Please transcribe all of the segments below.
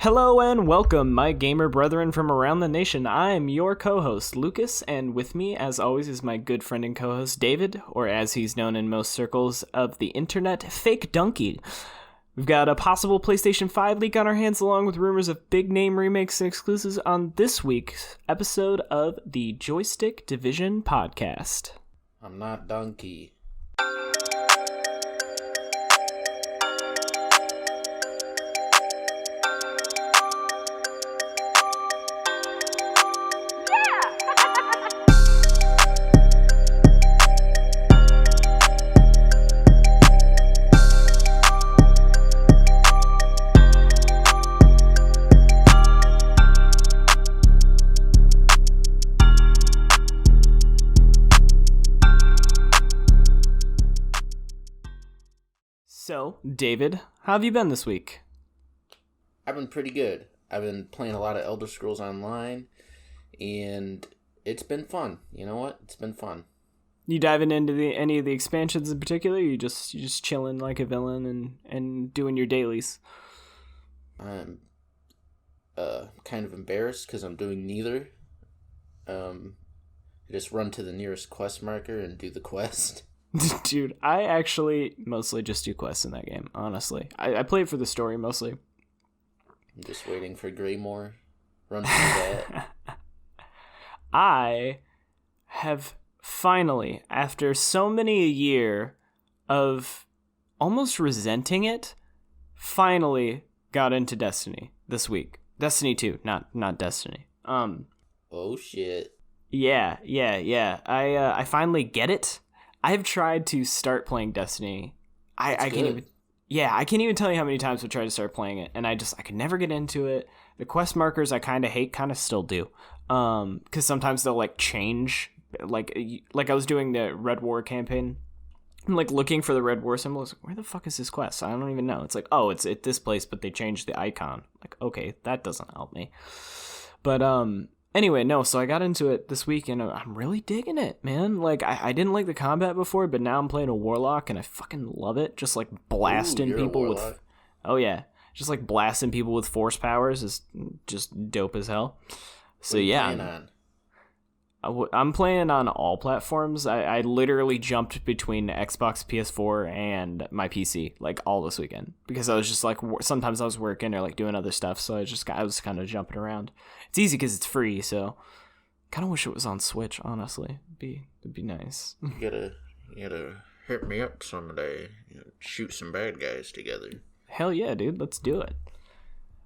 Hello and welcome, my gamer brethren from around the nation. I'm your co-host, Lucas, and with me, as always, is my good friend and co-host, David, or as he's known in most circles of the internet, Fake Donkey. We've got a possible PlayStation 5 leak on our hands, along with rumors of big-name remakes and exclusives on this week's episode of the Joystick Division podcast. I'm not donkey. So, David, how have you been this week? I've been pretty good. I've been playing a lot of Elder Scrolls Online, and it's been fun. You know what? It's been fun. You diving into any of the expansions in particular? You just chilling like a villain and doing your dailies? I'm kind of embarrassed because I'm doing neither. I just run to the nearest quest marker and do the quest. Dude, I actually mostly just do quests in that game, honestly. I play it for the story, mostly. I'm just waiting for Greymore. Run through that. I have finally, after so many a year of almost resenting it, finally got into Destiny this week. Destiny 2, not Destiny. Oh, shit. Yeah. I finally get it. I've tried to start playing Destiny. I can't even tell you how many times I've tried to start playing it, and I could never get into it. The quest markers I kind of hate, kind of still do, because sometimes they'll like change. Like I was doing the Red War campaign, I'm like looking for the Red War symbol. I was like, where the fuck is this quest? I don't even know. It's like, oh, it's at this place, but they changed the icon. Like, okay, that doesn't help me. But anyway, no, so I got into it this week, and I'm really digging it, man. Like, I didn't like the combat before, but now I'm playing a Warlock, and I fucking love it. Just, like, blasting people with... Oh, yeah. Just, like, blasting people with force powers is just dope as hell. So, yeah. I'm playing on all platforms. I literally jumped between Xbox, PS4, and my PC, like, all this weekend. Because I was just, like, sometimes I was working or, like, doing other stuff, so I was kind of jumping around. It's easy because it's free, so kind of wish it was on Switch, honestly. It'd be nice. You gotta hit me up someday. Shoot some bad guys together. Hell yeah, dude. Let's do it.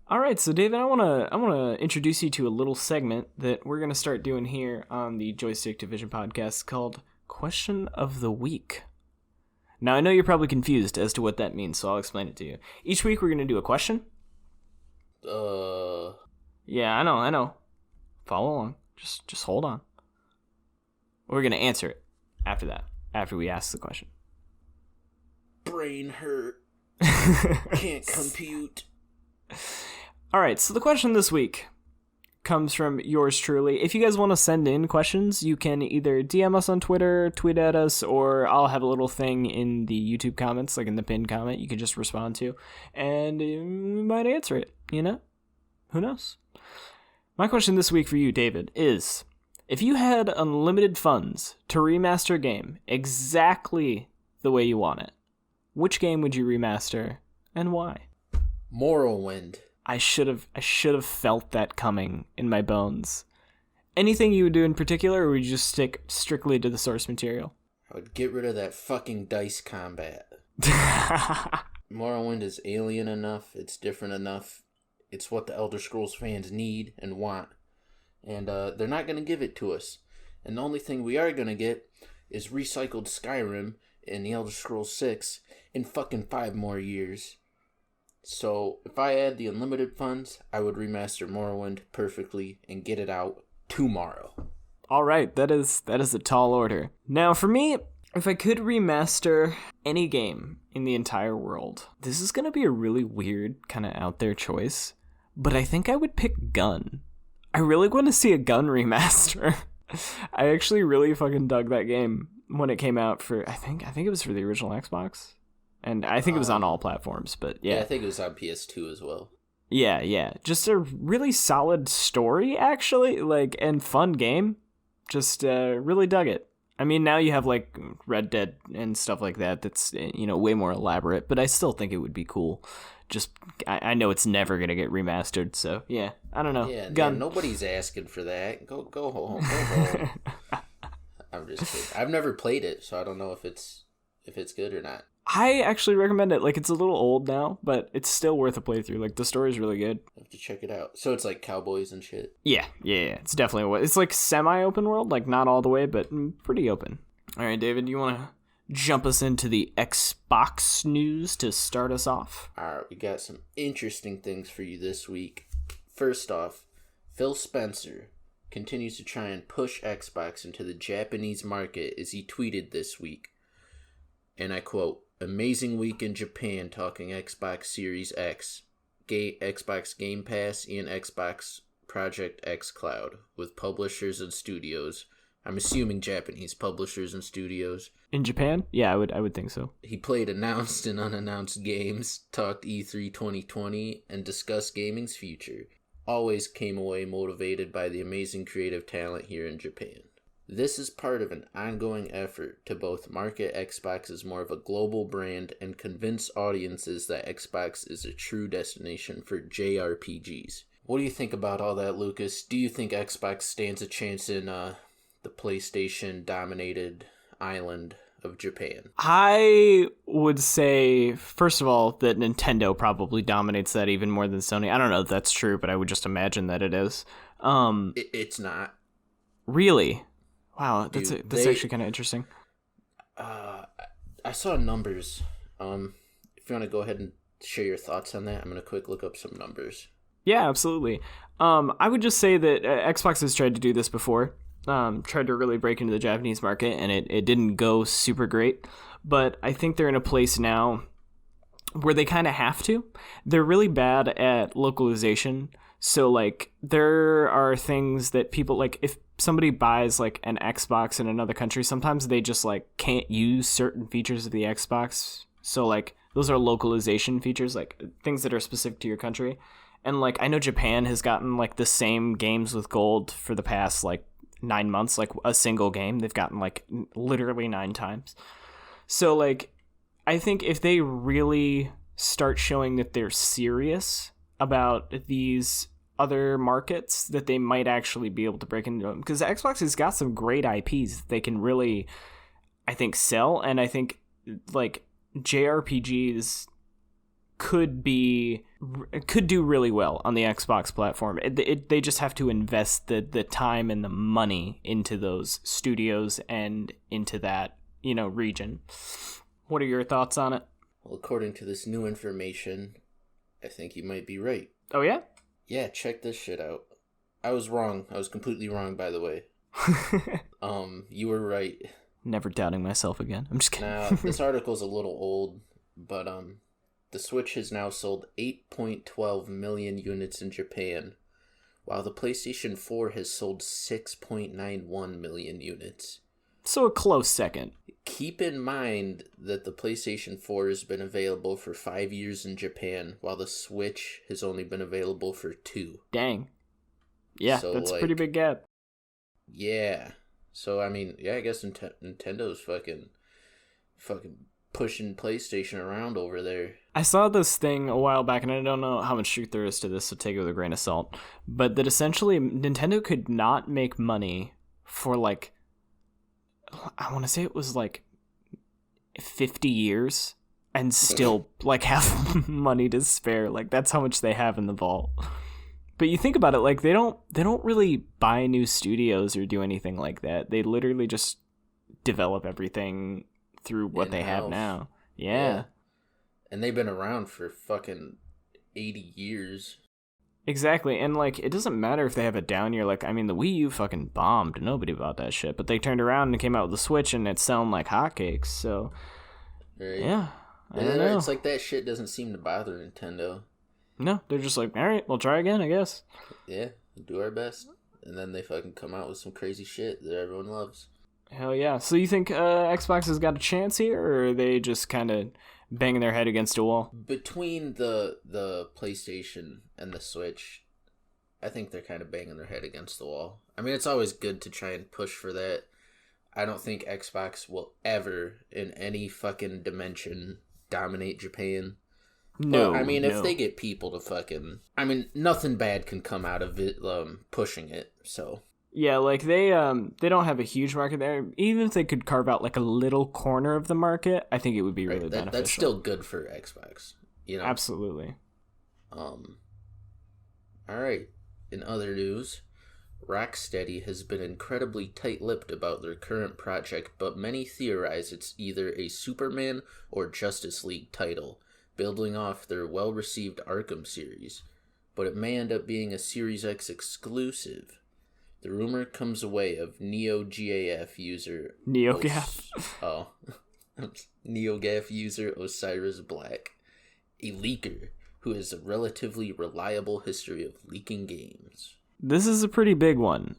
All right, so David, I wanna introduce you to a little segment that we're gonna start doing here on the Joystick Division podcast called Question of the Week. Now, I know you're probably confused as to what that means, so I'll explain it to you. Each week, we're gonna do a question. Yeah, I know. Follow along. Just hold on. We're gonna answer it after we ask the question. Brain hurt. Can't compute. All right, so the question this week comes from yours truly. If you guys want to send in questions, you can either DM us on Twitter, tweet at us, or I'll have a little thing in the YouTube comments, like in the pinned comment, you can just respond to, and we might answer it, you know? Who knows? My question this week for you, David, is if you had unlimited funds to remaster a game exactly the way you want it, which game would you remaster and why? Morrowind. I should have felt that coming in my bones. Anything you would do in particular, or would you just stick strictly to the source material? I would get rid of that fucking dice combat. Morrowind is alien enough. It's different enough. It's what the Elder Scrolls fans need and want. And they're not going to give it to us. And the only thing we are going to get is recycled Skyrim in the Elder Scrolls 6 in fucking 5 more years. So, if I had the unlimited funds, I would remaster Morrowind perfectly and get it out tomorrow. All right, that is a tall order. Now, for me, if I could remaster any game in the entire world, this is going to be a really weird, kind of out there choice, but I think I would pick Gun. I really want to see a Gun remaster. I actually really fucking dug that game when it came out for, I think it was for the original Xbox. And I think it was on all platforms, but yeah. Yeah, I think it was on PS2 as well. Yeah. Just a really solid story, actually, like, and fun game. Just really dug it. I mean, now you have like Red Dead and stuff like that. That's way more elaborate, but I still think it would be cool. Just I know it's never gonna get remastered, so yeah. I don't know. Yeah, nobody's asking for that. Go home. Go home. I'm just kidding. I've never played it, so I don't know if it's good or not. I actually recommend it. Like, it's a little old now, but it's still worth a playthrough. Like, the story's really good. I have to check it out. So it's like cowboys and shit. Yeah. It's definitely it's like semi-open world, like not all the way, but pretty open. All right, David, you want to jump us into the Xbox news to start us off? All right, we got some interesting things for you this week. First off, Phil Spencer continues to try and push Xbox into the Japanese market as he tweeted this week. And I quote, "Amazing week in Japan talking Xbox Series X, Xbox Game Pass, and Xbox Project X Cloud with publishers and studios." I'm assuming Japanese publishers and studios. In Japan? Yeah, I would think so. He played announced and unannounced games, talked E3 2020, and discussed gaming's future. Always came away motivated by the amazing creative talent here in Japan. This is part of an ongoing effort to both market Xbox as more of a global brand and convince audiences that Xbox is a true destination for JRPGs. What do you think about all that, Lucas? Do you think Xbox stands a chance in the PlayStation-dominated island of Japan? I would say, first of all, that Nintendo probably dominates that even more than Sony. I don't know if that's true, but I would just imagine that it is. It's not. Really? Wow, that's actually kind of interesting. I saw numbers. If you want to go ahead and share your thoughts on that, I'm going to quick look up some numbers. Yeah, absolutely. I would just say that Xbox has tried to do this before. Tried to really break into the Japanese market, and it didn't go super great. But I think they're in a place now where they kind of have to. They're really bad at localization. So, like, there are things that people, like, if somebody buys, like, an Xbox in another country, sometimes they just, like, can't use certain features of the Xbox. So, like, those are localization features, like, things that are specific to your country. And, like, I know Japan has gotten, like, the same games with gold for the past, like, 9 months, like, a single game. They've gotten, like, literally 9 times. So, like, I think if they really start showing that they're serious about these other markets, that they might actually be able to break into them, because Xbox has got some great IPs that they can really, I think, sell. And I think, like, JRPGs could do really well on the Xbox platform. They just have to invest the time and the money into those studios and into that region. What are your thoughts on it? Well, according to this new information, I think you might be right. Oh, yeah? Yeah, check this shit out. I was wrong. I was completely wrong, by the way. You were right. Never doubting myself again. I'm just kidding. Now, this article's a little old, but the Switch has now sold 8.12 million units in Japan, while the PlayStation 4 has sold 6.91 million units. So a close second. Keep in mind that the PlayStation 4 has been available for 5 years in Japan, while the Switch has only been available for 2. Dang. Yeah, so, that's a pretty big gap. Yeah. So, I mean, yeah, I guess Nintendo's fucking pushing PlayStation around over there. I saw this thing a while back, and I don't know how much truth there is to this, so take it with a grain of salt, but that essentially Nintendo could not make money for, like, I want to say it was, like, 50 years and still, like, have money to spare. Like, that's how much they have in the vault. But you think about it, like, they don't really buy new studios or do anything like that. They literally just develop everything through what they have now. Yeah. And they've been around for fucking 80 years. Exactly. And, like, it doesn't matter if they have a down year. Like, I mean, the Wii U fucking bombed. Nobody bought that shit. But they turned around and came out with the Switch, and it's selling like hotcakes. So, right. Yeah. I don't know. It's like that shit doesn't seem to bother Nintendo. No, they're just like, all right, we'll try again, I guess. Yeah, do our best. And then they fucking come out with some crazy shit that everyone loves. Hell yeah. So you think Xbox has got a chance here, or are they just kind of banging their head against a wall. Between the PlayStation and the Switch, I think they're kind of banging their head against the wall. I mean, it's always good to try and push for that. I don't think Xbox will ever, in any fucking dimension, dominate Japan. No, but, I mean, no. if they get people to fucking... I mean, nothing bad can come out of it, pushing it, so... Yeah, like they don't have a huge market there. Even if they could carve out like a little corner of the market, I think it would be really beneficial. That's still good for Xbox, you know? Absolutely. All right. In other news, Rocksteady has been incredibly tight-lipped about their current project, but many theorize it's either a Superman or Justice League title, building off their well-received Arkham series, but it may end up being a Series X exclusive. The rumor comes away of NeoGAF user... NeoGAF? NeoGAF user Osiris Black, a leaker who has a relatively reliable history of leaking games. This is a pretty big one.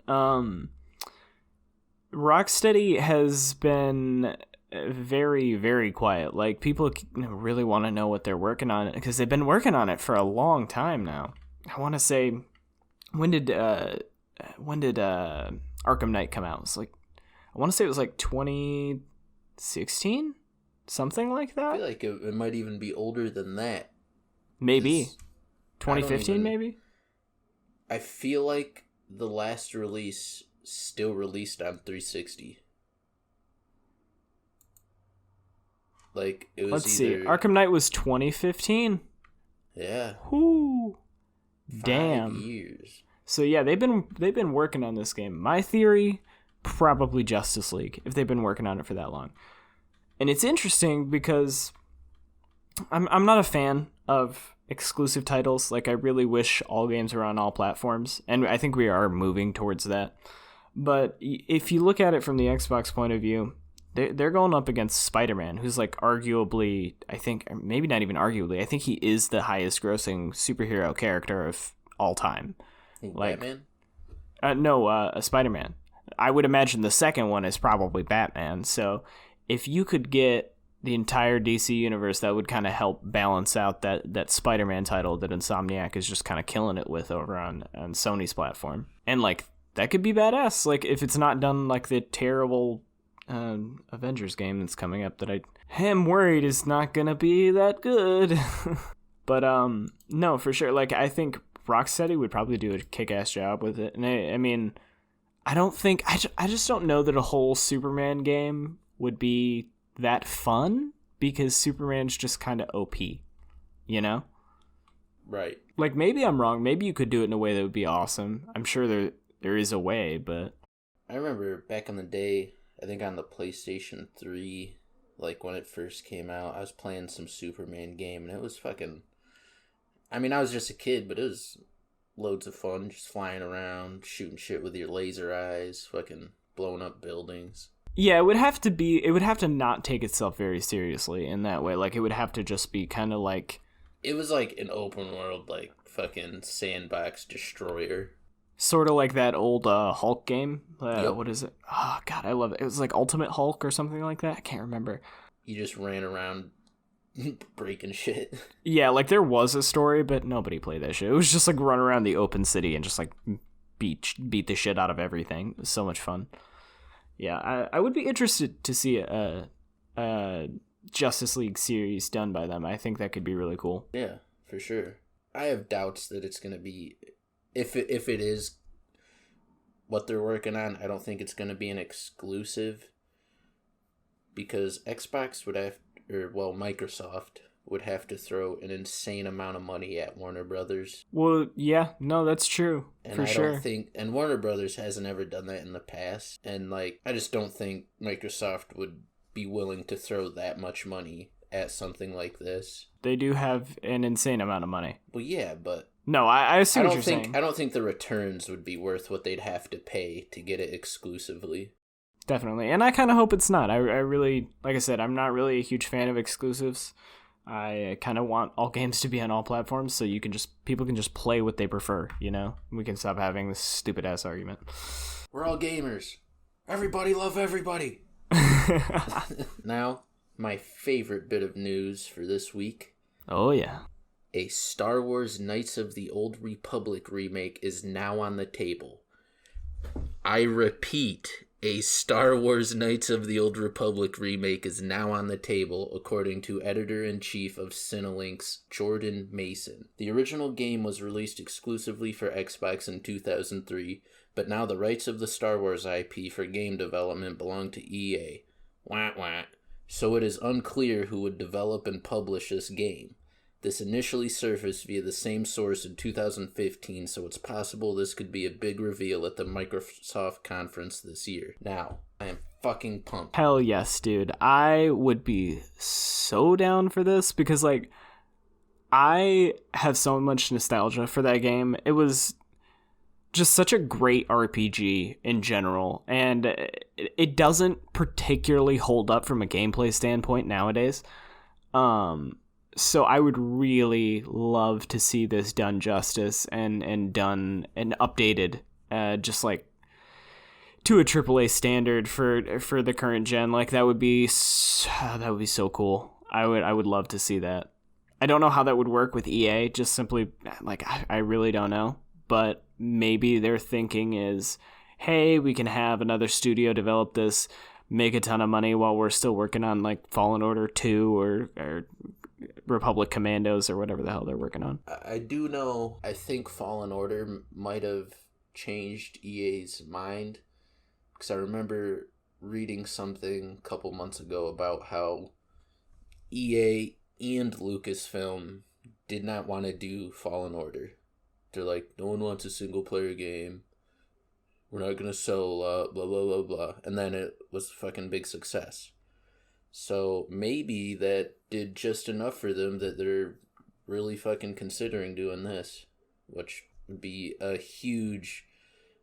Rocksteady has been very, very quiet. Like, people really want to know what they're working on, because they've been working on it for a long time now. I want to say, when did Arkham Knight come out? I want to say it was like 2016, something like that. I feel like it might even be older than that. Maybe 2015, maybe. I feel like the last release still released on 360. Like, it was Let's see. Arkham Knight was 2015. Yeah. Whoo. 5 Damn. years. So yeah, they've been working on this game. My theory, probably Justice League, if they've been working on it for that long. And it's interesting because I'm not a fan of exclusive titles. Like, I really wish all games were on all platforms, and I think we are moving towards that. But if you look at it from the Xbox point of view, they're going up against Spider-Man, who's like arguably, I think, maybe not even arguably, I think he is the highest grossing superhero character of all time. Like, Batman? No, Spider-Man. I would imagine the second one is probably Batman. So if you could get the entire DC universe, that would kind of help balance out that Spider-Man title that Insomniac is just kind of killing it with over on Sony's platform. And like, that could be badass. Like, if it's not done like the terrible Avengers game that's coming up that I am worried is not gonna be that good. But no, for sure. Like, I think Rocksteady would probably do a kick-ass job with it. And I mean, I just don't know that a whole Superman game would be that fun, because Superman's just kind of OP, you know? Right. Like, maybe I'm wrong. Maybe you could do it in a way that would be awesome. I'm sure there is a way, but... I remember back in the day, I think on the PlayStation 3, like when it first came out, I was playing some Superman game, and it was fucking... I mean, I was just a kid, but it was loads of fun, just flying around, shooting shit with your laser eyes, fucking blowing up buildings. Yeah, it would have to not take itself very seriously in that way. Like, it would have to just be kind of like... It was like an open world, like, fucking sandbox destroyer. Sort of like that old Hulk game. Yep. What is it? Oh, God, I love it. It was like Ultimate Hulk or something like that. I can't remember. You just ran around breaking shit. Yeah, like, there was a story, but nobody played that shit. It was just like run around the open city and just like beat the shit out of everything. It was so much fun. Yeah, I would be interested to see a Justice League series done by them. I think that could be really cool. Yeah, for sure. I have doubts that it's going to be... If it is what they're working on, I don't think it's going to be an exclusive. Because Xbox would have... Microsoft would have to throw an insane amount of money at Warner Brothers. Well, yeah, no, that's true. And for I sure. don't think, and Warner Brothers hasn't ever done that in the past. And like, I just don't think Microsoft would be willing to throw that much money at something like this. They do have an insane amount of money. Well, yeah, but no, I see what you're saying. I don't think the returns would be worth what they'd have to pay to get it exclusively. Definitely. And I kind of hope it's not. I really, like I said, I'm not really a huge fan of exclusives. I kind of want all games to be on all platforms so people can just play what they prefer, you know? We can stop having this stupid ass argument. We're all gamers. Everybody love everybody. Now my favorite bit of news for this week. Oh, yeah. A Star Wars Knights of the Old Republic remake is now on the table. I repeat, a Star Wars Knights of the Old Republic remake is now on the table, according to Editor-in-Chief of Cinelink's Jordan Mason. The original game was released exclusively for Xbox in 2003, but now the rights of the Star Wars IP for game development belong to EA. Wah wah. So it is unclear who would develop and publish this game. This initially surfaced via the same source in 2015, so it's possible this could be a big reveal at the Microsoft conference this year. Now, I am fucking pumped. Hell yes, dude. I would be so down for this because, like, I have so much nostalgia for that game. It was just such a great RPG in general, and it doesn't particularly hold up from a gameplay standpoint nowadays. So I would really love to see this done justice and done and updated, just like to a AAA standard for the current gen. Like that would be so cool. I would love to see that. I don't know how that would work with EA. Just simply like I really don't know. But maybe their thinking is, hey, we can have another studio develop this, make a ton of money while we're still working on like Fallen Order 2 or Republic Commandos or whatever the hell they're working on. I do know, I think Fallen Order might have changed EA's mind, because I remember reading something a couple months ago about how EA and Lucasfilm did not want to do Fallen Order. They're like, no one wants a single player game. We're not going to sell blah, blah, blah, blah. And then it was a fucking big success. So maybe that did just enough for them that they're really fucking considering doing this, which would be a huge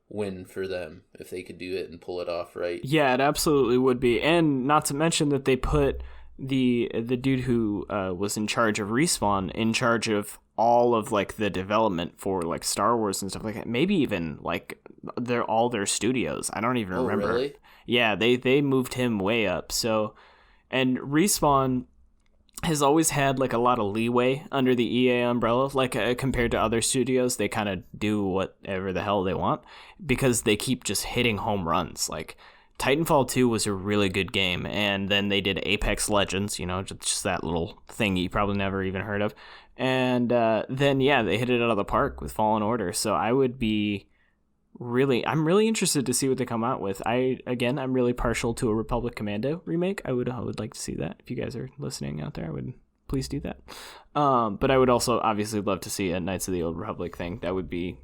win for them if they could do it and pull it off right. Yeah, it absolutely would be. And not to mention that they put the dude who was in charge of Respawn in charge of all of like the development for like Star Wars and stuff like that. Maybe even like all their studios. I don't even remember. Really? Yeah, they moved him way up. So, and Respawn has always had like a lot of leeway under the EA umbrella, like compared to other studios. They kind of do whatever the hell they want because they keep just hitting home runs. Like Titanfall 2 was a really good game, and then they did Apex Legends, you know, just that little thing you probably never even heard of. And then, yeah, they hit it out of the park with Fallen Order. So I'm really interested to see what they come out with. I'm really partial to a Republic Commando remake. I would like to see that. If you guys are listening out there, I would please do that. But I would also obviously love to see a Knights of the Old Republic thing. That would be,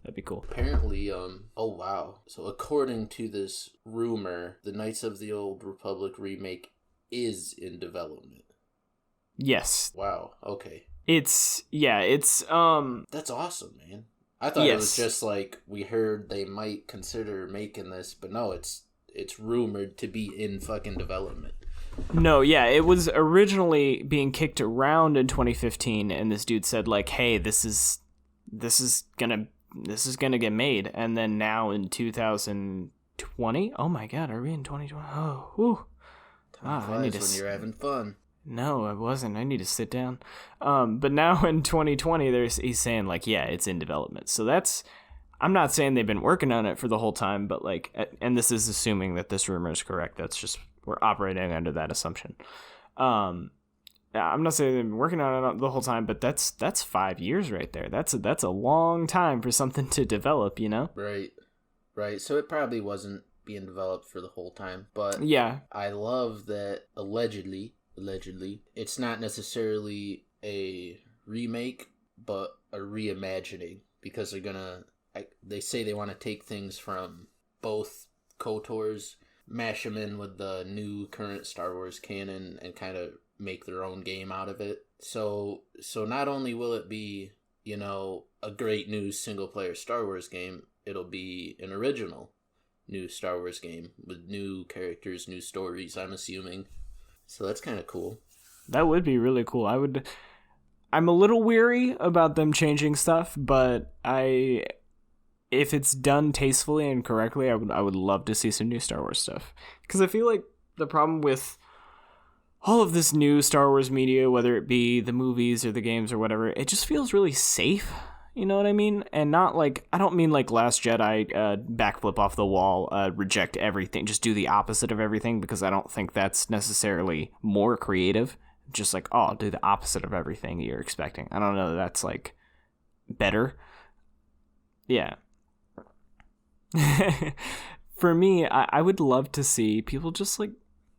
that'd be cool. Apparently, oh wow. So according to this rumor, the Knights of the Old Republic remake is in development. Yes. Wow. Okay. It's That's awesome, man. I thought yes. It was just like we heard they might consider making this, but no, it's rumored to be in fucking development. No, yeah, it was originally being kicked around in 2015, and this dude said like, "Hey, this is gonna get made," and then now in 2020, oh my god, are we in 2020? Oh, whew. Time flies when you're having fun. No, I wasn't. I need to sit down. But now in 2020, he's saying like, yeah, it's in development. So I'm not saying they've been working on it for the whole time, but like, and this is assuming that this rumor is correct. That's just, we're operating under that assumption. I'm not saying they've been working on it the whole time, but that's 5 years right there. That's a long time for something to develop, you know? Right. So it probably wasn't being developed for the whole time, but yeah, I love that allegedly, it's not necessarily a remake, but a reimagining, because they say they want to take things from both KOTORs, mash them in with the new current Star Wars canon, and kind of make their own game out of it. So not only will it be, you know, a great new single player Star Wars game, it'll be an original new Star Wars game with new characters, new stories, I'm assuming. So that's kind of cool. That would be really cool. I'm a little weary about them changing stuff, but if it's done tastefully and correctly, I would love to see some new Star Wars stuff. Because I feel like the problem with all of this new Star Wars media, whether it be the movies or the games or whatever, it just feels really safe. You know what I mean? And not like, I don't mean like Last Jedi, backflip off the wall, reject everything, just do the opposite of everything, because I don't think that's necessarily more creative. Just like, oh, I'll do the opposite of everything you're expecting. I don't know that that's like better. Yeah. For me, I would love to see people just like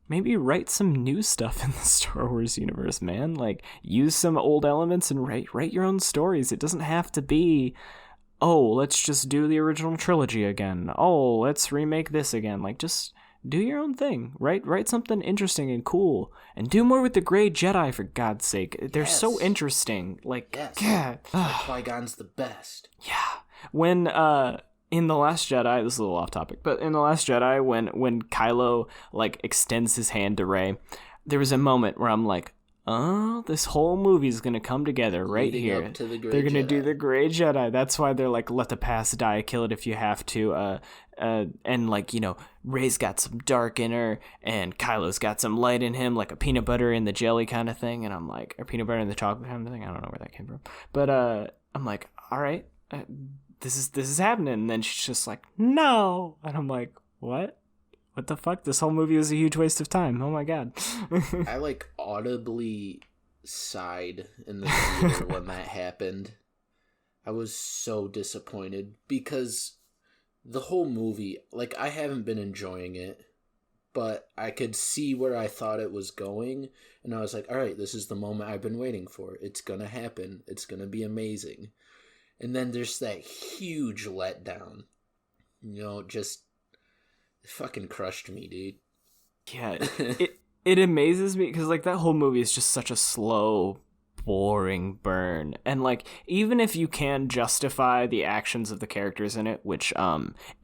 maybe write some new stuff in the Star Wars universe, man. Like, use some old elements and write your own stories. It doesn't have to be, oh, let's just do the original trilogy again. Oh, let's remake this again. Like, just do your own thing. Write something interesting and cool. And do more with the Grey Jedi, for God's sake. They're so interesting. Like, yes. God. Qui-Gon's the best. Yeah. When, in The Last Jedi, this is a little off topic, but in The Last Jedi, when Kylo, like, extends his hand to Rey, there was a moment where I'm like, oh, this whole movie's gonna come together right Leading here. Up to the Grey they're gonna Jedi. do the Grey Jedi. That's why they're like, let the past die, kill it if you have to. And like, you know, Rey's got some dark in her, and Kylo's got some light in him, like a peanut butter in the jelly kind of thing. And I'm like, or peanut butter in the chocolate kind of thing. I don't know where that came from, but I'm like, all right. This is happening. And then she's just like, no. And I'm like, what the fuck? This whole movie was a huge waste of time. Oh my God. I like audibly sighed in the theater when that happened. I was so disappointed because the whole movie, like, I haven't been enjoying it, but I could see where I thought it was going. And I was like, all right, this is the moment I've been waiting for. It's going to happen. It's going to be amazing. And then there's that huge letdown. You know, just it fucking crushed me, dude. Yeah, it amazes me because, like, that whole movie is just such a slow, boring burn. And, like, even if you can justify the actions of the characters in it, which,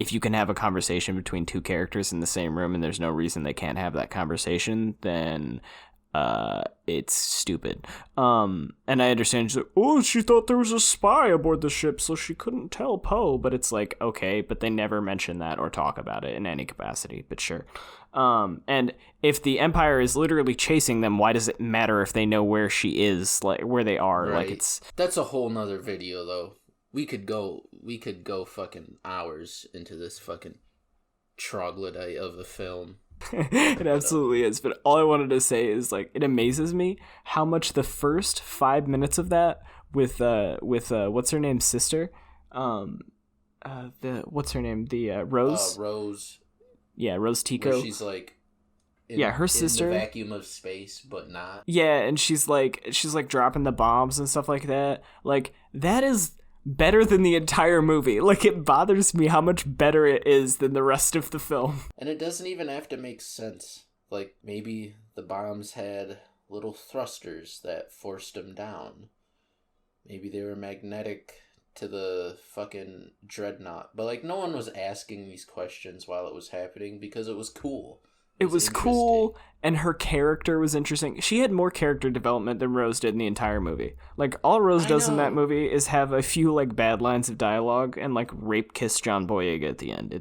if you can have a conversation between two characters in the same room and there's no reason they can't have that conversation, then it's stupid. And I understand she's like, oh, she thought there was a spy aboard the ship, so she couldn't tell Poe. But it's like, okay, but they never mention that or talk about it in any capacity, but sure. And if the Empire is literally chasing them, why does it matter if they know where she is, like where they are? Right. Like, it's that's a whole nother video though. We could go fucking hours into this fucking troglodyte of a film. It absolutely is. But all I wanted to say is, like, it amazes me how much the first 5 minutes of that with what's her name's sister, what's her name, the Rose. Rose. Yeah, Rose Tico. Where she's like, her sister. In the vacuum of space, but not. Yeah, and she's like dropping the bombs and stuff like that. Like, that is better than the entire movie. Like, it bothers me how much better it is than the rest of the film. And it doesn't even have to make sense. Like, maybe the bombs had little thrusters that forced them down. Maybe they were magnetic to the fucking dreadnought. But, like, no one was asking these questions while it was happening because it was cool. It was cool, and her character was interesting. She had more character development than Rose did in the entire movie. Like, all Rose does in that movie is have a few, like, bad lines of dialogue and, like, rape kiss John Boyega at the end.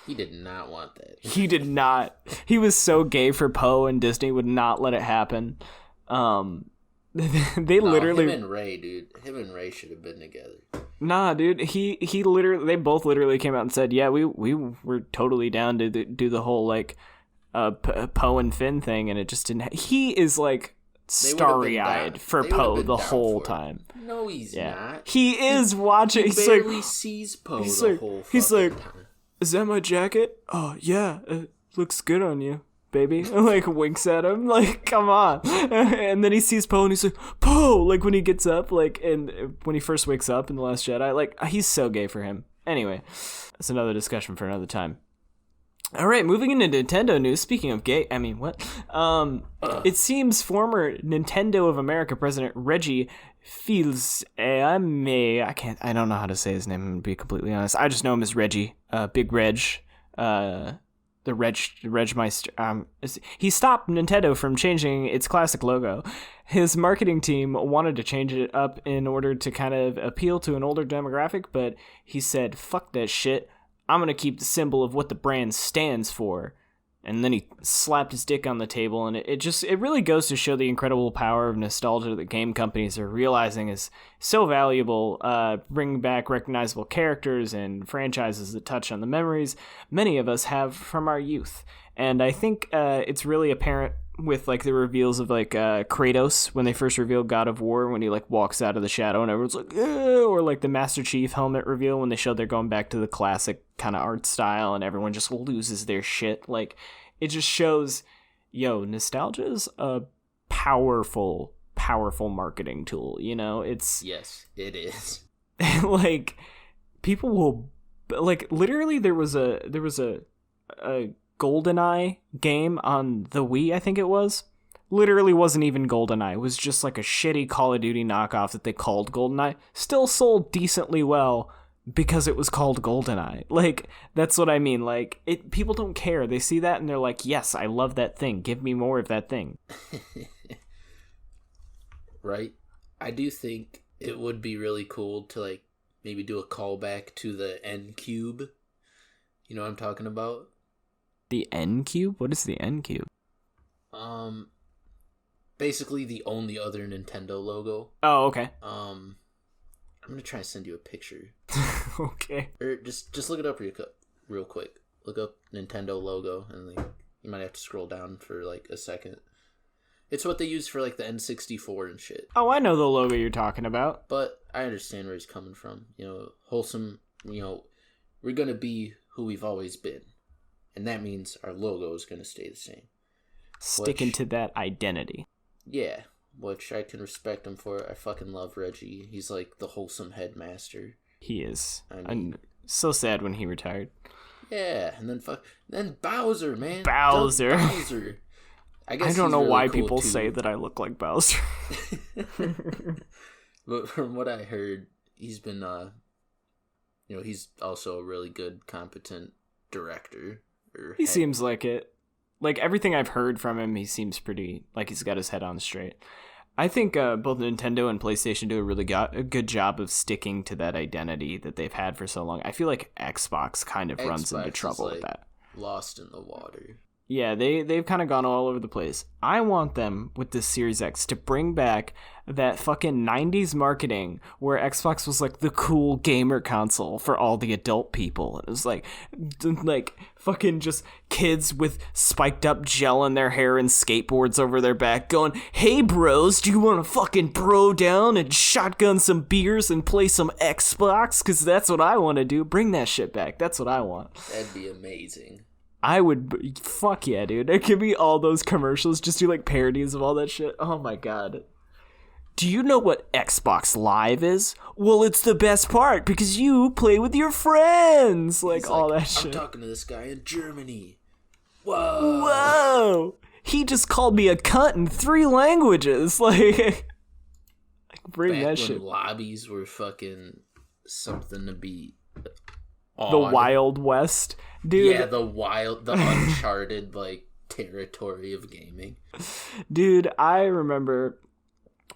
He did not want that. He did not. He was so gay for Poe, and Disney would not let it happen. They literally... Him and Ray, dude. Him and Ray should have been together. Nah, dude. He literally... They both literally came out and said, yeah, we were totally down to do the whole, like... Poe and Finn thing, and it just didn't. He is like starry-eyed for Poe the whole time. No, he's not. He is watching. He barely sees Poe the whole fucking time. Is that my jacket? Oh yeah, it looks good on you, baby. Like, winks at him. Like, come on. And then he sees Poe and he's like, Poe. Like, when he gets up, like, and when he first wakes up in The Last Jedi, like, he's so gay for him. Anyway, that's another discussion for another time. All right, moving into Nintendo news. Speaking of gay, I mean, what? It seems former Nintendo of America president Reggie I don't know how to say his name, to be completely honest. I just know him as Reggie, Big Reg, the Regmeister. He stopped Nintendo from changing its classic logo. His marketing team wanted to change it up in order to kind of appeal to an older demographic, but he said, fuck that shit. I'm going to keep the symbol of what the brand stands for. And then he slapped his dick on the table, and it really goes to show the incredible power of nostalgia that game companies are realizing is so valuable, bringing back recognizable characters and franchises that touch on the memories many of us have from our youth. And I think it's really apparent with like the reveals of like Kratos when they first revealed God of War, when he like walks out of the shadow and everyone's like, or like the Master Chief helmet reveal when they showed they're going back to the classic kind of art style and everyone just loses their shit. Like, it just shows, nostalgia is a powerful marketing tool. It's yes, it is. Like, people will like, literally there was a GoldenEye game on the Wii, I think it was. Literally wasn't even GoldenEye. It was just like a shitty Call of Duty knockoff that they called GoldenEye. Still sold decently well because it was called GoldenEye. Like, that's what I mean. Like, people don't care. They see that and they're like, yes, I love that thing. Give me more of that thing. Right? I do think it would be really cool to, like, maybe do a callback to the N Cube. You know what I'm talking about? The N Cube? What is the N Cube? Basically the only other Nintendo logo. Oh, okay. I'm gonna try to send you a picture. Okay. Or just look it up real quick. Look up Nintendo logo, and like you might have to scroll down for like a second. It's what they use for like the N64 and shit. Oh, I know the logo you're talking about. But I understand where he's coming from. Wholesome. We're gonna be who we've always been. And that means our logo is going to stay the same. Sticking to that identity. Yeah, which I can respect him for. I fucking love Reggie. He's like the wholesome headmaster. He is. I'm so sad when he retired. Yeah, and then Bowser, man. Bowser. I guess I don't know really why cool people too. say that I look like Bowser. But from what I heard, he's been, he's also a really good, competent director. He seems like it. Like, everything I've heard from him, he seems pretty, like he's got his head on straight. I think both Nintendo and PlayStation do a good job of sticking to that identity that they've had for so long. I feel like Xbox kind of runs into trouble with that. Lost in the water. Yeah, they've kind of gone all over the place. I want them, with this Series X, to bring back that fucking 90s marketing where Xbox was like the cool gamer console for all the adult people. It was like fucking just kids with spiked up gel in their hair and skateboards over their back going, hey bros, do you want to fucking bro down and shotgun some beers and play some Xbox? Because that's what I want to do. Bring that shit back. That's what I want. That'd be amazing. I would, fuck yeah, dude. It could be all those commercials, just do like parodies of all that shit. Oh my god. Do you know what Xbox Live is? Well, it's the best part because you play with your friends. Like all that shit. I'm talking to this guy in Germany. Whoa. Whoa. He just called me a cunt in 3 languages. Like bring back that when shit. Lobbies were fucking something to be awed. The Wild West. Dude. Yeah, the uncharted, like, territory of gaming. Dude, I remember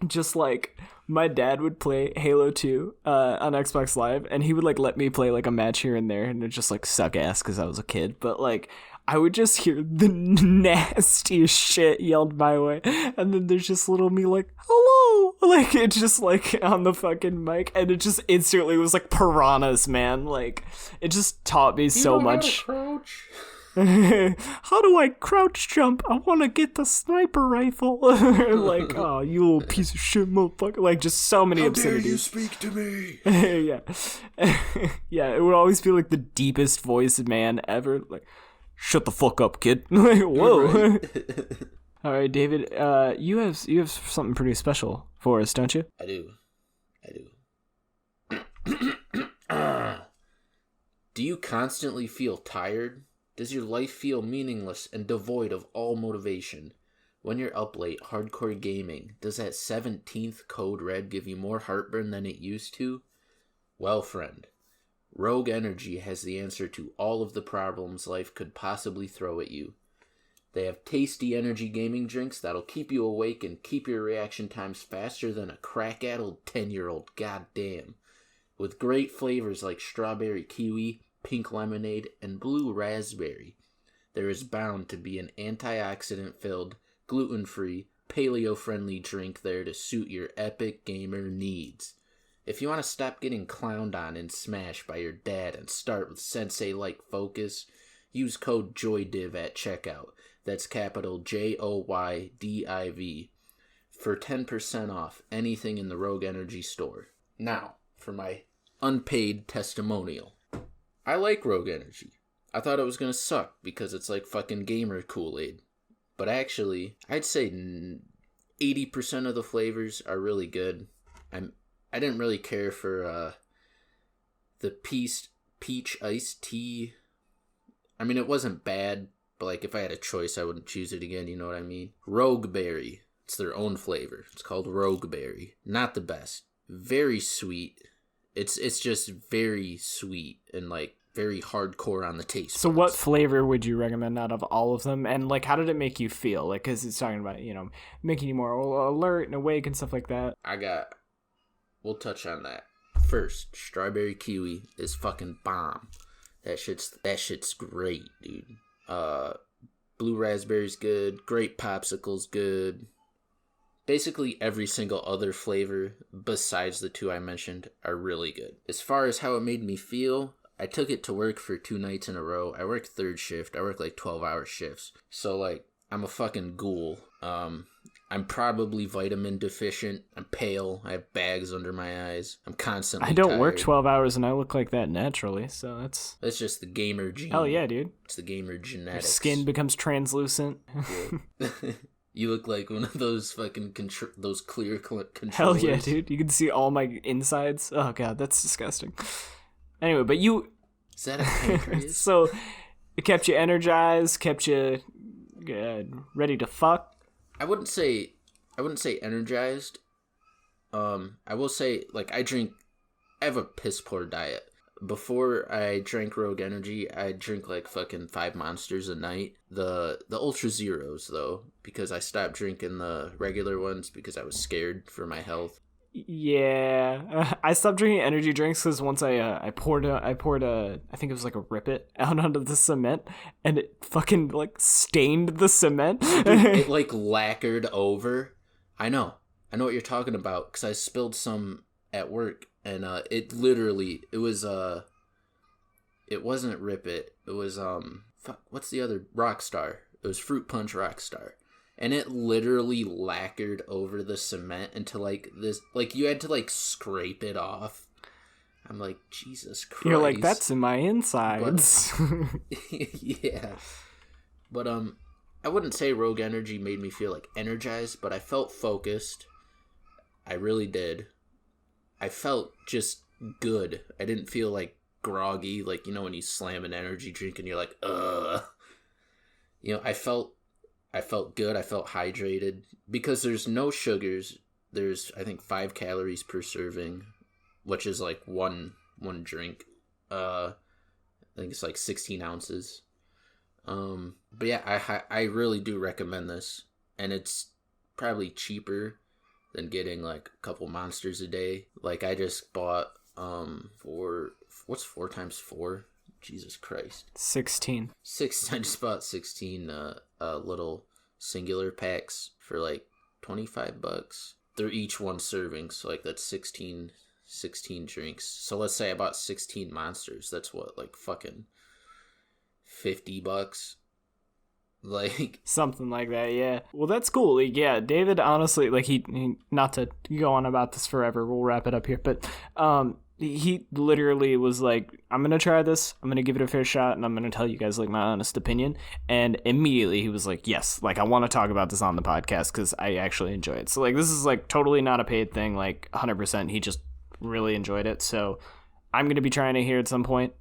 just, like, my dad would play Halo 2 on Xbox Live, and he would, like, let me play, like, a match here and there, and it just, like, suck ass because I was a kid. But, like, I would just hear the nastiest shit yelled my way, and then there's just little me like, hello! Like, it's just, like, on the fucking mic, and it just instantly was, like, piranhas, man. Like, it just taught me so much. How do I crouch jump? I want to get the sniper rifle. Like, oh, you little piece of shit motherfucker. Like, just so many obscenities. How dare you speak to me? Yeah. Yeah, it would always be, like, the deepest voiced man ever. Like, shut the fuck up, kid. Like, whoa. Right. All right, David, you have something pretty special for us, don't you? I do. Do you constantly feel tired? Does your life feel meaningless and devoid of all motivation? When you're up late, hardcore gaming, does that 17th code red give you more heartburn than it used to? Well, friend, Rogue Energy has the answer to all of the problems life could possibly throw at you. They have tasty energy gaming drinks that'll keep you awake and keep your reaction times faster than a crack-addled 10-year-old, goddamn. With great flavors like strawberry kiwi, pink lemonade, and blue raspberry. there is bound to be an antioxidant-filled, gluten-free, paleo-friendly drink there to suit your epic gamer needs. If you want to stop getting clowned on in Smash by your dad and start with sensei-like focus, use code JOYDIV at checkout. That's capital JOYDIV for 10% off anything in the Rogue Energy store. Now, for my unpaid testimonial. I like Rogue Energy. I thought it was going to suck because it's like fucking gamer Kool-Aid. But actually, I'd say 80% of the flavors are really good. I didn't really care for the peach iced tea. I mean, it wasn't bad, but like if I had a choice, I wouldn't choose it again, you know what I mean? Rogue Berry. It's their own flavor. It's called Rogue Berry. Not the best. Very sweet. It's just very sweet and like very hardcore on the taste. So what flavor would you recommend out of all of them? And like, how did it make you feel? Like, because it's talking about, you know, making you more alert and awake and stuff like that. We'll touch on that. First, strawberry kiwi is fucking bomb. That shit's great, dude. Blue raspberry's good. Grape popsicle's good. Basically every single other flavor besides the two I mentioned are really good. As far as how it made me feel, I took it to work for 2 nights in a row. I worked third shift. I work like 12-hour shifts. So like, I'm a fucking ghoul. I'm probably vitamin deficient. I'm pale. I have bags under my eyes. I'm constantly tired. Work 12 hours and I look like that naturally, so that's just the gamer gene. Hell yeah, dude. It's the gamer genetics. Your skin becomes translucent. Yeah. You look like one of those fucking those clear controllers. Hell yeah, dude. You can see all my insides. Oh god, that's disgusting. Anyway, but you... Is that a pancreas? So, it kept you energized, kept you ready to fuck. I wouldn't say energized. I will say, like, I have a piss poor diet. Before I drank Rogue Energy, I'd drink like fucking 5 Monsters a night. The Ultra Zeros though, because I stopped drinking the regular ones because I was scared for my health. Yeah, I stopped drinking energy drinks because once I poured a I think it was like a Rip It out onto the cement and it fucking like stained the cement. Dude, it like lacquered over. I know what you're talking about because I spilled some at work and it wasn't Rip It. It was what's the other Rockstar? It was Fruit Punch Rockstar. And it literally lacquered over the cement until like this, like you had to like scrape it off. I'm like, Jesus Christ. You're like, that's in my insides. But, yeah. But I wouldn't say Rogue Energy made me feel like energized, but I felt focused. I really did. I felt just good. I didn't feel like groggy, like, you know, when you slam an energy drink and you're like, ugh. You know, I felt good. I felt hydrated because there's no sugars. There's, I think, 5 calories per serving, which is like one drink. I think it's like 16 ounces. But yeah, I really do recommend this, and it's probably cheaper than getting like a couple Monsters a day. Like I just bought what's 4 times 4? Jesus Christ. 16. I just bought 16 little singular packs for like $25. They're each one serving, so like that's 16 drinks. So let's say I bought 16 Monsters. That's what, like fucking $50? Like something like that, yeah. Well, that's cool. Like, yeah, David, honestly, like he not to go on about this forever, we'll wrap it up here, but he literally was like, I'm gonna try this, I'm gonna give it a fair shot, and I'm gonna tell you guys like my honest opinion. And immediately he was like, yes, like I want to talk about this on the podcast because I actually enjoy it. So like this is like totally not a paid thing, like 100%. He just really enjoyed it. So I'm gonna be trying it here at some point,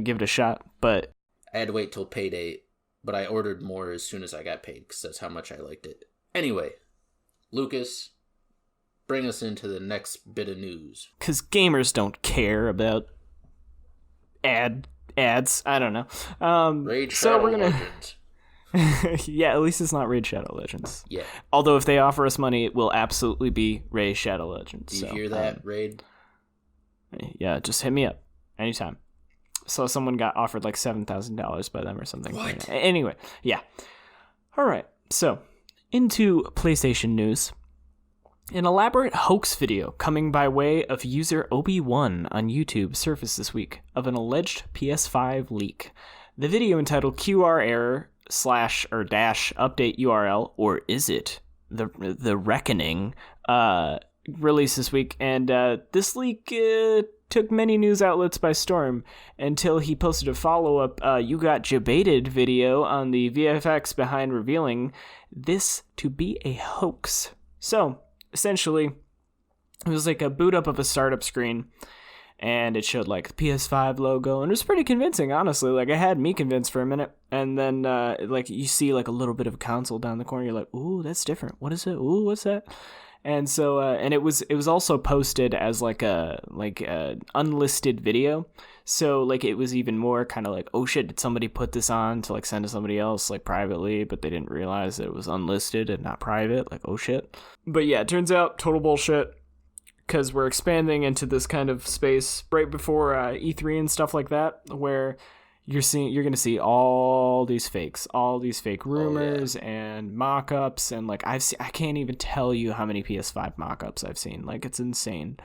give it a shot. But I had to wait till payday, but I ordered more as soon as I got paid because that's how much I liked it. Anyway, Lucas, bring us into the next bit of news. Because gamers don't care about ads. I don't know. Raid Shadow Legends. Yeah, at least it's not Raid Shadow Legends. Yeah. Although if they offer us money, it will absolutely be Raid Shadow Legends. Do you hear that, Raid? Yeah, just hit me up anytime. So someone got offered like $7,000 by them or something. What? Anyway, yeah. All right. So into PlayStation news. An elaborate hoax video coming by way of user Obi-Wan on YouTube surfaced this week of an alleged PS5 leak. The video entitled QR error / or dash update URL, or is it the reckoning, released this week, and this leak took many news outlets by storm until he posted a follow-up you got jebaited video on the VFX behind revealing this to be a hoax. So essentially, it was like a boot up of a startup screen, and it showed like the PS5 logo, and it was pretty convincing, honestly. Like, it had me convinced for a minute, and then like you see like a little bit of a console down the corner. You're like, ooh, that's different. What is it? Ooh, what's that? And so and it was also posted as like a unlisted video. So like it was even more kind of like, oh shit, did somebody put this on to like send to somebody else like privately, but they didn't realize that it was unlisted and not private. Like, oh shit. But yeah, it turns out total bullshit, because we're expanding into this kind of space right before E3 and stuff like that, where you're going to see all these fakes, all these fake rumors and mock-ups, and like I can't even tell you how many PS5 mock-ups I've seen. Like, it's insane.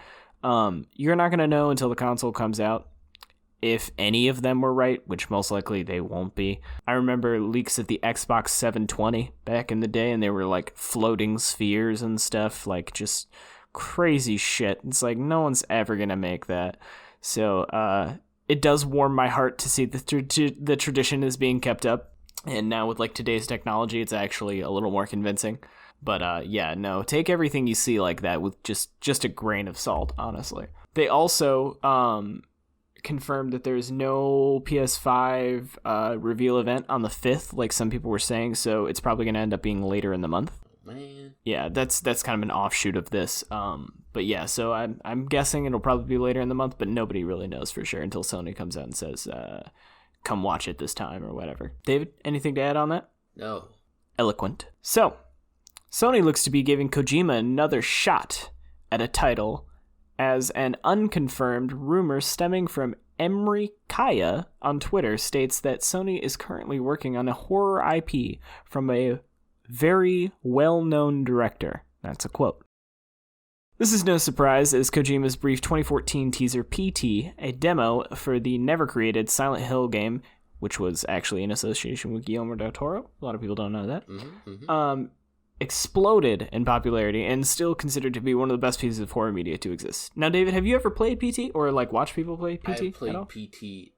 You're not going to know until the console comes out if any of them were right, which most likely they won't be. I remember leaks of the Xbox 720 back in the day, and they were like floating spheres and stuff, like just crazy shit. It's like, no one's ever going to make that. So, it does warm my heart to see the tradition is being kept up. And now with like today's technology, it's actually a little more convincing. But yeah, no, take everything you see like that with just a grain of salt, honestly. They also confirmed that there's no PS5 reveal event on the 5th, like some people were saying. So it's probably going to end up being later in the month. Man. Yeah, that's kind of an offshoot of this. But yeah, so I'm guessing it'll probably be later in the month, but nobody really knows for sure until Sony comes out and says, come watch it this time or whatever. David, anything to add on that? No. Eloquent. So, Sony looks to be giving Kojima another shot at a title, as an unconfirmed rumor stemming from Emery Kaya on Twitter states that Sony is currently working on a horror IP from a very well-known director. That's a quote. This is no surprise, as Kojima's brief 2014 teaser PT, a demo for the never-created Silent Hill game, which was actually in association with Guillermo del Toro, a lot of people don't know that, exploded in popularity and still considered to be one of the best pieces of horror media to exist. Now, David, have you ever played PT or like watched people play PT? I played PT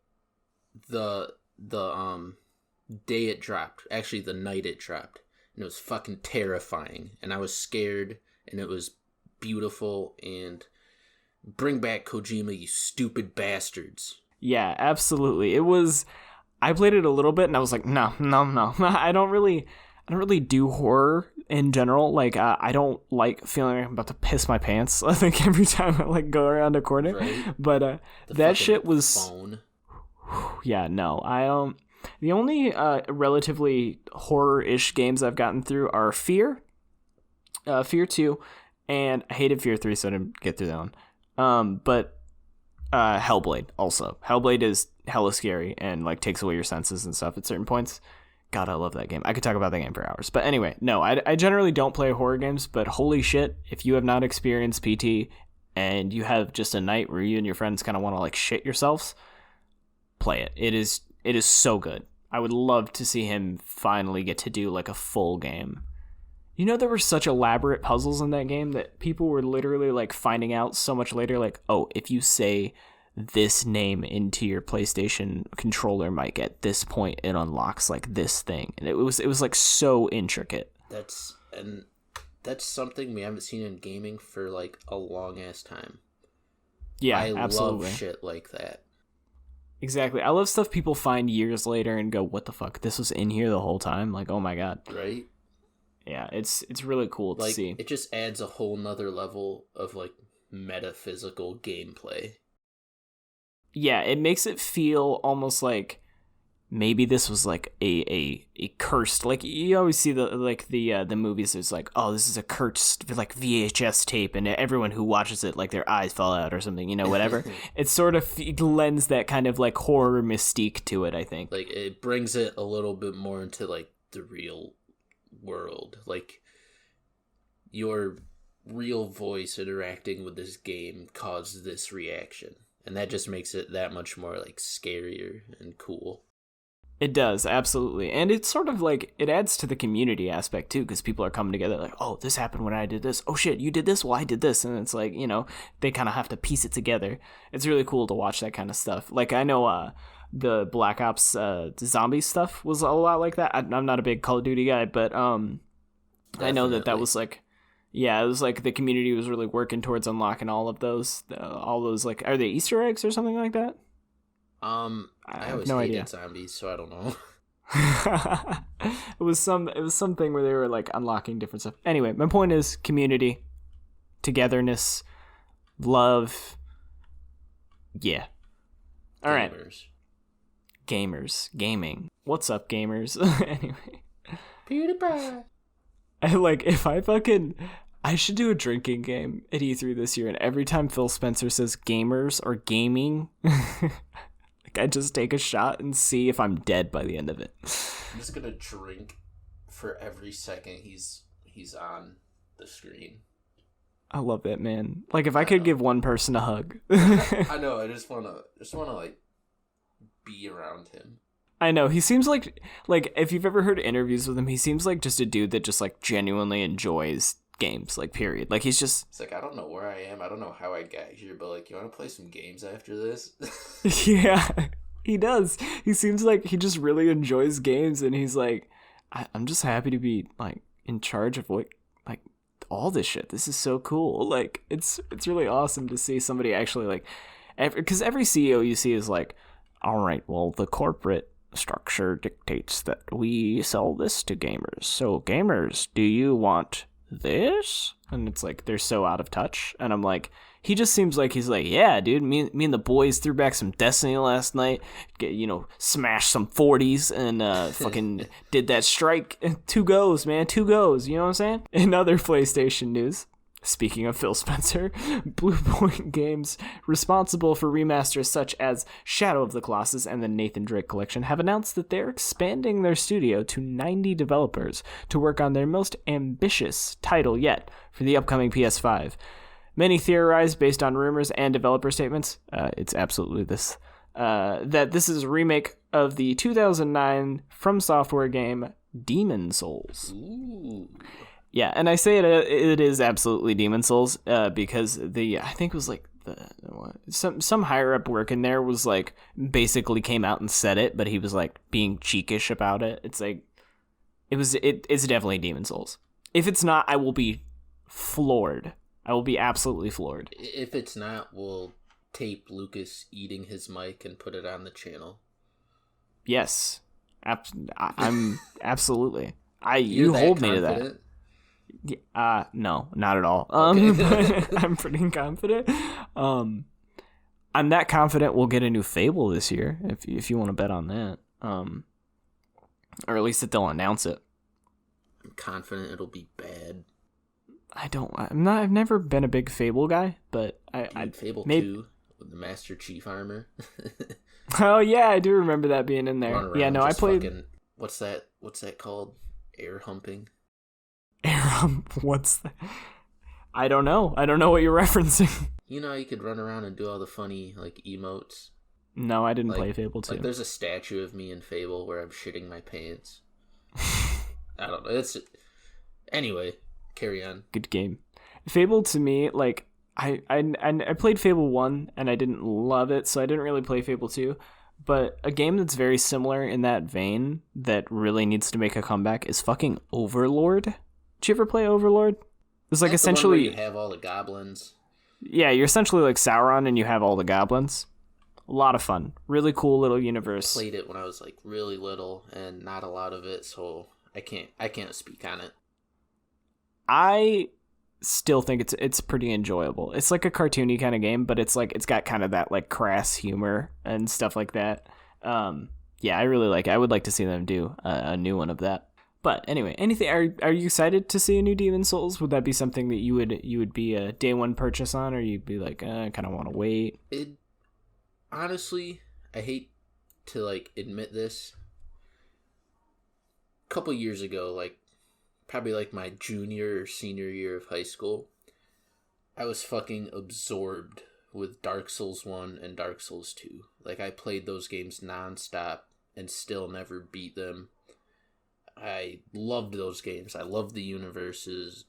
the day it dropped, actually the night it dropped, and it was fucking terrifying, and I was scared, and it was beautiful, and bring back Kojima, you stupid bastards. Yeah, absolutely. It was. I played it a little bit, and I was like, no. I don't really do horror in general. Like, I don't like feeling like I'm about to piss my pants. I think every time I like go around a corner. Right? But that shit was. Phone. Yeah, no. The only relatively horror-ish games I've gotten through are Fear, Fear 2, and I hated Fear 3, so I didn't get through that one. But Hellblade also. Hellblade is hella scary and like takes away your senses and stuff at certain points. God, I love that game. I could talk about that game for hours. But anyway, no, I generally don't play horror games, but holy shit, if you have not experienced PT and you have just a night where you and your friends kind of want to like shit yourselves, play it. It is so good. I would love to see him finally get to do like a full game. You know, there were such elaborate puzzles in that game that people were literally like finding out so much later, like, oh, if you say this name into your PlayStation controller, Mike, at this point it unlocks like this thing. And it was like so intricate. That's something we haven't seen in gaming for like a long ass time. Yeah, I absolutely. love shit like that. Exactly. I love stuff people find years later and go, what the fuck? This was in here the whole time? Like, oh my god. Right? Yeah, it's really cool to see. It just adds a whole nother level of like metaphysical gameplay. Yeah, it makes it feel almost like maybe this was like a cursed, like you always see the movies, there's like, oh, this is a cursed like VHS tape and everyone who watches it like their eyes fall out or something, whatever. It sort of lends that kind of like horror mystique to it, I think. Like it brings it a little bit more into like the real world, like your real voice interacting with this game caused this reaction, and that just makes it that much more like scarier and cool. It does, absolutely. And it's sort of like, it adds to the community aspect too, because people are coming together like, oh, this happened when I did this. Oh shit, you did this? Well, I did this. And it's like, they kind of have to piece it together. It's really cool to watch that kind of stuff. Like, I know the Black Ops zombie stuff was a lot like that. I'm not a big Call of Duty guy, but I know that was like, yeah, it was like the community was really working towards unlocking all those like, are they Easter eggs or something like that? I always hated zombies, so I don't know. It was something where they were like unlocking different stuff. Anyway, my point is community, togetherness, love. Yeah. All right. Gamers. Gaming. What's up, gamers? Anyway. PewDiePie. I should do a drinking game at E3 this year, and every time Phil Spencer says gamers or gaming, I just take a shot and see if I'm dead by the end of it. I'm just gonna drink for every second he's on the screen. I love that, man. Like, if I could give one person a hug. I know. I just wanna like be around him. I know. He seems like if you've ever heard interviews with him, he seems like just a dude that just like genuinely enjoys games, like, period. Like, he's just, it's like, I don't know where I am, I don't know how I got here, but like, you want to play some games after this? Yeah, he does. He seems like he just really enjoys games, and he's like, I'm just happy to be like in charge of what, like, all this shit. This is so cool. Like, it's really awesome to see somebody actually like, because every CEO you see is like, all right, well, the corporate structure dictates that we sell this to gamers, so gamers, do you want this? And it's like, they're so out of touch. And I'm like, he just seems like he's like, yeah, dude, me and the boys threw back some Destiny last night, smashed some 40s and fucking did that strike. 2 goes, man, 2 goes, you know what I'm saying? In other PlayStation news, speaking of Phil Spencer, Blue Point Games, responsible for remasters such as Shadow of the Colossus and the Nathan Drake Collection, have announced that they're expanding their studio to 90 developers to work on their most ambitious title yet for the upcoming PS5. Many theorize, based on rumors and developer statements, it's absolutely this, that this is a remake of the 2009 From Software game Demon Souls. Ooh. Yeah, and I say it is absolutely Demon Souls because I think it was like some higher up work in there was like basically came out and said it, but he was like being cheekish about it. It's like it's definitely Demon Souls. If it's not, I will be floored. I will be absolutely floored. If it's not, we'll tape Lucas eating his mic and put it on the channel. Yes, I'm absolutely. You hold me to that. No, not at all. Okay. I'm pretty confident. I'm that confident we'll get a new Fable this year, if you want to bet on that. Or at least that they'll announce it. I'm confident it'll be bad. I've never been a big Fable guy, but Fable 2 with the Master Chief armor. Oh yeah, I do remember that being in there. Yeah, no, I played. What's that called? Air humping. What's that? I don't know what you're referencing. You know, you could run around and do all the funny like emotes. No, I didn't play Fable 2. Like, there's a statue of me in Fable where I'm shitting my pants. I don't know. Anyway, carry on. Good game. Fable to me, like, I played Fable 1 and I didn't love it, so I didn't really play Fable 2. But a game that's very similar in that vein that really needs to make a comeback is fucking Overlord. Did you ever play Overlord? It's like essentially you have all the goblins. Yeah, you're essentially like Sauron and you have all the goblins. A lot of fun. Really cool little universe. I played it when I was like really little and not a lot of it, so I can't speak on it. I still think it's pretty enjoyable. It's like a cartoony kind of game, but it's like it's got kind of that like crass humor and stuff like that. yeah, I really like it. I would like to see them do a new one of that. But anyway, anything? Are you excited to see a new Demon Souls? Would that be something that you would be a day one purchase on, or you'd be like, I kind of want to wait? It honestly, I hate to like admit this. A couple years ago, like probably like my junior or senior year of high school, I was fucking absorbed with Dark Souls 1 and Dark Souls 2. Like, I played those games nonstop and still never beat them. I loved those games. I loved the universes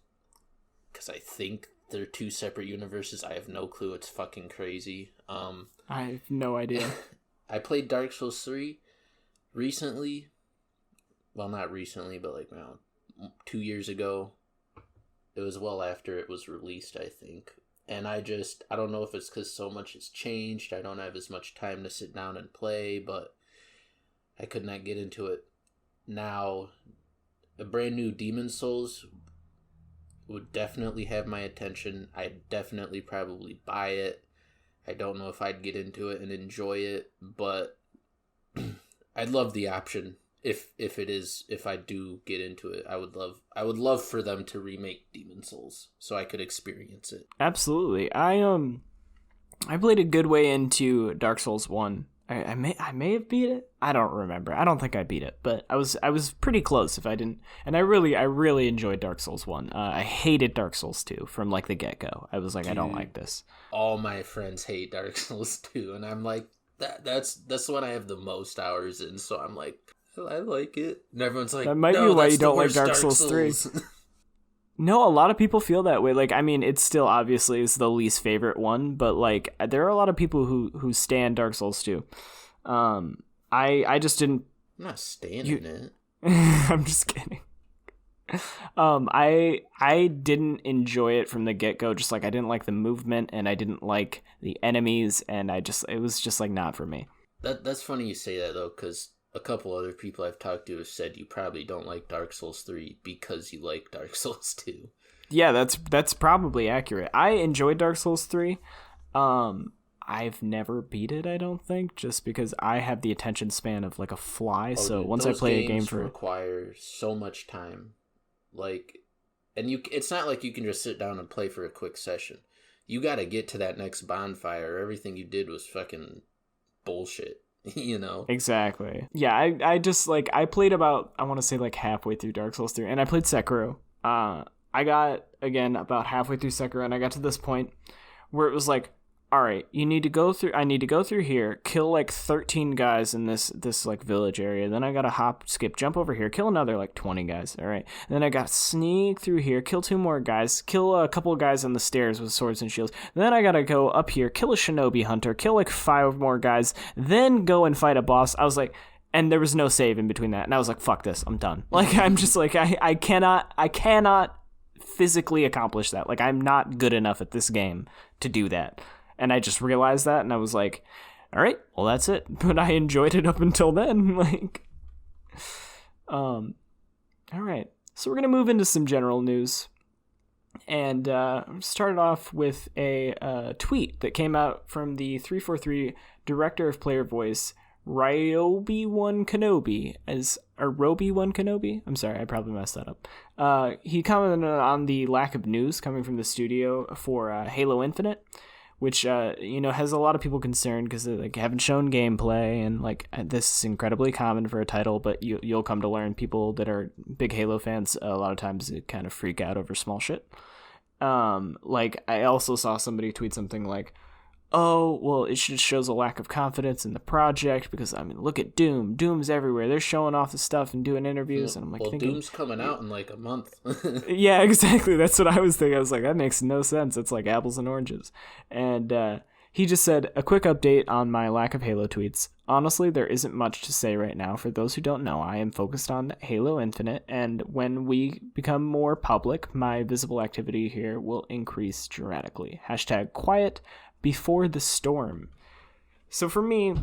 because I think they're two separate universes. I have no clue. It's fucking crazy. I have no idea. I played Dark Souls 3 recently. Well, not recently, but like around 2 years ago. It was well after it was released, I think. And I don't know if it's because so much has changed. I don't have as much time to sit down and play, but I could not get into it. Now, a brand new Demon Souls would definitely have my attention. I'd definitely probably buy it. I don't know if I'd get into it and enjoy it, but I'd love the option. If I do get into it, I would love for them to remake Demon Souls so I could experience it. Absolutely. I played a good way into Dark Souls 1. I may have beat it. I don't remember. I don't think I beat it, but I was pretty close if I didn't. And I really enjoyed Dark Souls 1. I hated Dark Souls 2 from like the get-go. I was like, dude, I don't like this. All my friends hate Dark Souls 2, and I'm like, that's the one I have the most hours in, so I'm like, I like it. And everyone's like, that might be why you don't like Dark Souls 3. No, a lot of people feel that way. Like, I mean, it still obviously is the least favorite one, but like, there are a lot of people who stan Dark Souls 2. I just didn't. I'm not standing it. I'm just kidding. I didn't enjoy it from the get-go. Just like I didn't like the movement, and I didn't like the enemies, and it was just like not for me. That's funny you say that though, because a couple other people I've talked to have said you probably don't like Dark Souls 3 because you like Dark Souls 2. Yeah, that's probably accurate. I enjoyed Dark Souls 3. I've never beat it, I don't think, just because I have the attention span of like a fly. So once I play a game for require so much time. Like, and it's not like you can just sit down and play for a quick session. You got to get to that next bonfire. Everything you did was fucking bullshit. You know? Exactly. Yeah, I just like I played about, I want to say like halfway through Dark Souls 3, and I played Sekiro. I got again about halfway through Sekiro, and I got to this point where it was like, all right, I need to go through here, kill like 13 guys in this like village area. Then I gotta hop, skip, jump over here, kill another like 20 guys. All right. And then I gotta sneak through here, kill 2 more guys, kill a couple of guys on the stairs with swords and shields. And then I gotta go up here, kill a shinobi hunter, kill like 5 more guys, then go and fight a boss. I was like, and there was no save in between that. And I was like, fuck this, I'm done. Like, I'm just like, I cannot physically accomplish that. Like, I'm not good enough at this game to do that. And I just realized that, and I was like, all right, well, that's it. But I enjoyed it up until then. Like, all right. So we're going to move into some general news. And started off with a tweet that came out from the 343 Director of Player Voice, Roby1 Kenobi, Roby1 Kenobi? I'm sorry, I probably messed that up. He commented on the lack of news coming from the studio for Halo Infinite, which has a lot of people concerned because they like haven't shown gameplay, and like this is incredibly common for a title, but you'll come to learn people that are big Halo fans a lot of times kind of freak out over small shit. Like I also saw somebody tweet something like, oh, well, it just shows a lack of confidence in the project because, I mean, look at Doom. Doom's everywhere. They're showing off the stuff and doing interviews. And I'm like, Doom's coming out in like a month. Yeah, exactly. That's what I was thinking. I was like, that makes no sense. It's like apples and oranges. And he just said, a quick update on my lack of Halo tweets. Honestly, there isn't much to say right now. For those who don't know, I am focused on Halo Infinite, and when we become more public, my visible activity here will increase dramatically. #quiet before the storm. So for me,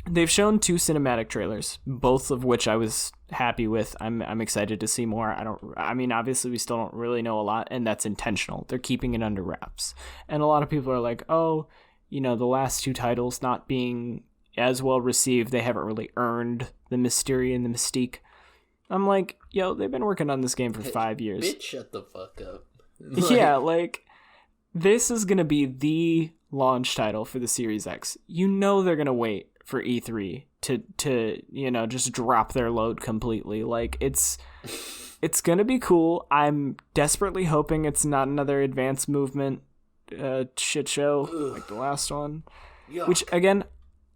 they've shown 2 cinematic trailers, both of which I was happy with. I'm excited to see more. I mean, obviously we still don't really know a lot, and that's intentional. They're keeping it under wraps. And a lot of people are like, oh, the last 2 titles not being as well received. They haven't really earned the mystery and the mystique. I'm like, yo, they've been working on this game for 5 years. Bitch, shut the fuck up. Yeah, like, this is going to be the launch title for the Series X. You know they're going to wait for E3 to just drop their load completely. Like, it's going to be cool. I'm desperately hoping it's not another advanced movement shit show like the last one. Yuck. Which, again,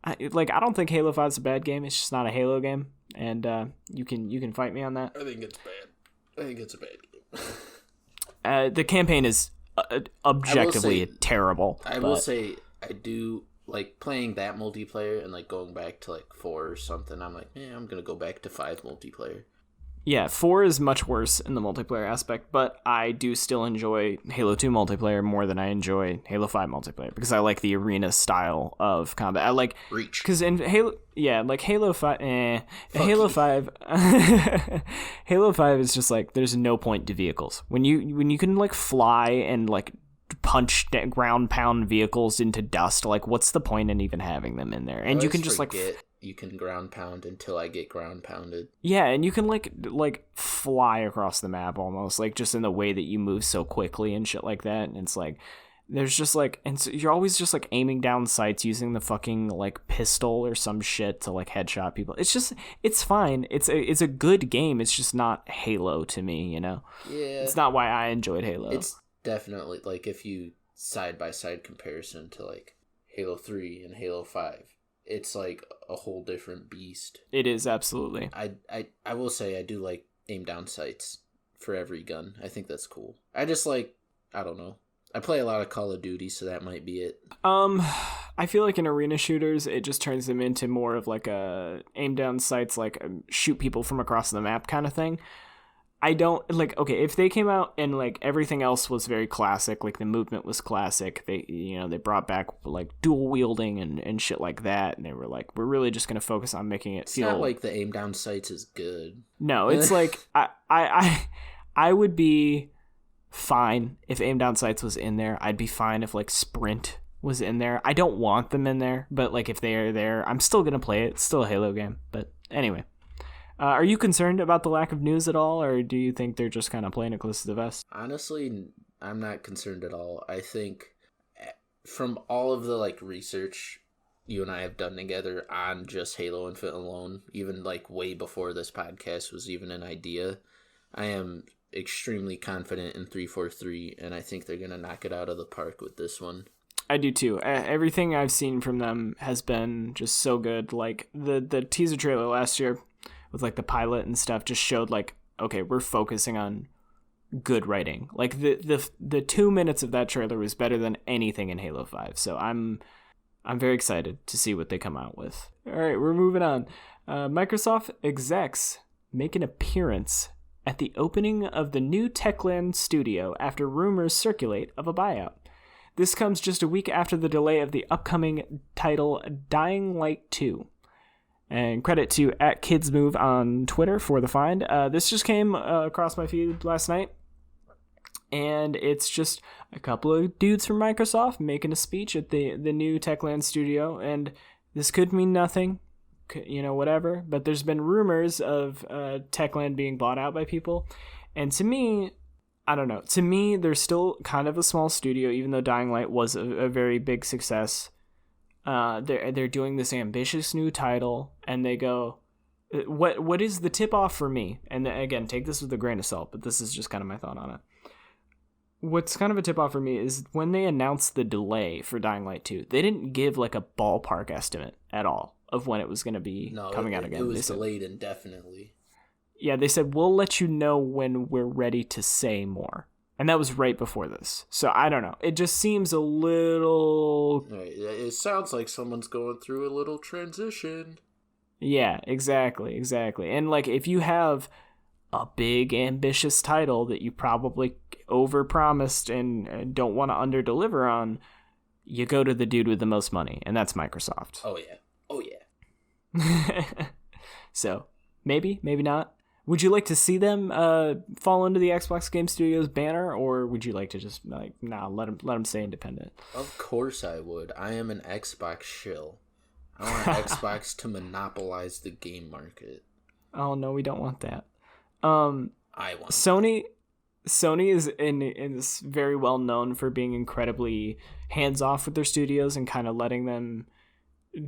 I don't think Halo 5 is a bad game. It's just not a Halo game. And you can fight me on that. I think it's bad. I think it's a bad game. The campaign is objectively terrible. I will say I do like playing that multiplayer and like going back to like 4 or something. I'm like, I'm gonna go back to 5 multiplayer. Yeah, 4 is much worse in the multiplayer aspect, but I do still enjoy Halo 2 multiplayer more than I enjoy Halo 5 multiplayer because I like the arena style of combat. I like Reach. Because in Halo 5, Halo 5, Halo 5 is just like there's no point to vehicles when you can like fly and like punch ground pound vehicles into dust. Like, what's the point in even having them in there? And you can just like. You can ground pound until I get ground pounded. Yeah, and you can like fly across the map almost, like just in the way that you move so quickly and shit like that. And it's like there's just like, and so you're always just like aiming down sights using the fucking like pistol or some shit to like headshot people. It's fine. It's a good game. It's just not Halo to me, you know? Yeah. It's not why I enjoyed Halo. It's definitely like if you side by side comparison to like Halo 3 and Halo 5. It's like a whole different beast. It is, absolutely. I will say I do like aim down sights for every gun. I think that's cool. I just like, I don't know. I play a lot of Call of Duty, so that might be it. I feel like in arena shooters, it just turns them into more of like a aim down sights, like shoot people from across the map kind of thing. I don't like, okay, if they came out and like everything else was very classic, like the movement was classic, they brought back like dual wielding and shit like that, and they were like, we're really just going to focus on making it feel. It's not like the aim down sights is good. No, it's like I would be fine if aim down sights was in there. I'd be fine if like sprint was in there. I don't want them in there, but like if they are there, I'm still going to play it. It's still a Halo game, but anyway. Are you concerned about the lack of news at all, or do you think they're just kind of playing it close to the vest? Honestly, I'm not concerned at all. I think from all of the like research you and I have done together on just Halo Infinite alone, even like way before this podcast was even an idea, I am extremely confident in 343, and I think they're going to knock it out of the park with this one. I do too. Everything I've seen from them has been just so good. Like the teaser trailer last year with like the pilot and stuff just showed like, okay, we're focusing on good writing. Like the 2 minutes of that trailer was better than anything in Halo 5. So I'm very excited to see what they come out with. All right, we're moving on. Microsoft execs make an appearance at the opening of the new Techland studio after rumors circulate of a buyout. This comes just a week after the delay of the upcoming title Dying Light 2. And credit to @KidsMove on Twitter for the find. This just came across my feed last night. And it's just a couple of dudes from Microsoft making a speech at the new Techland studio. And this could mean nothing, whatever. But there's been rumors of Techland being bought out by people. And to me, I don't know. To me, they're still kind of a small studio, even though Dying Light was a very big success. They're doing this ambitious new title, and they go, what is the tip off for me? And again, take this with a grain of salt, but this is just kind of my thought on it. What's kind of a tip off for me is when they announced the delay for Dying Light 2, they didn't give like a ballpark estimate at all of when it was going to be coming out again. It was delayed indefinitely. Yeah, they said, we'll let you know when we're ready to say more. And that was right before this. So I don't know. It just seems a little... It sounds like someone's going through a little transition. Yeah, exactly. And like if you have a big ambitious title that you probably overpromised and don't want to underdeliver on, you go to the dude with the most money, and that's Microsoft. Oh yeah. So maybe not. Would you like to see them fall into the Xbox Game Studios banner, or would you like to just let them stay independent? Of course I would. I am an Xbox shill. I want Xbox to monopolize the game market. Oh no, we don't want that. I want Sony is very well known for being incredibly hands off with their studios and kind of letting them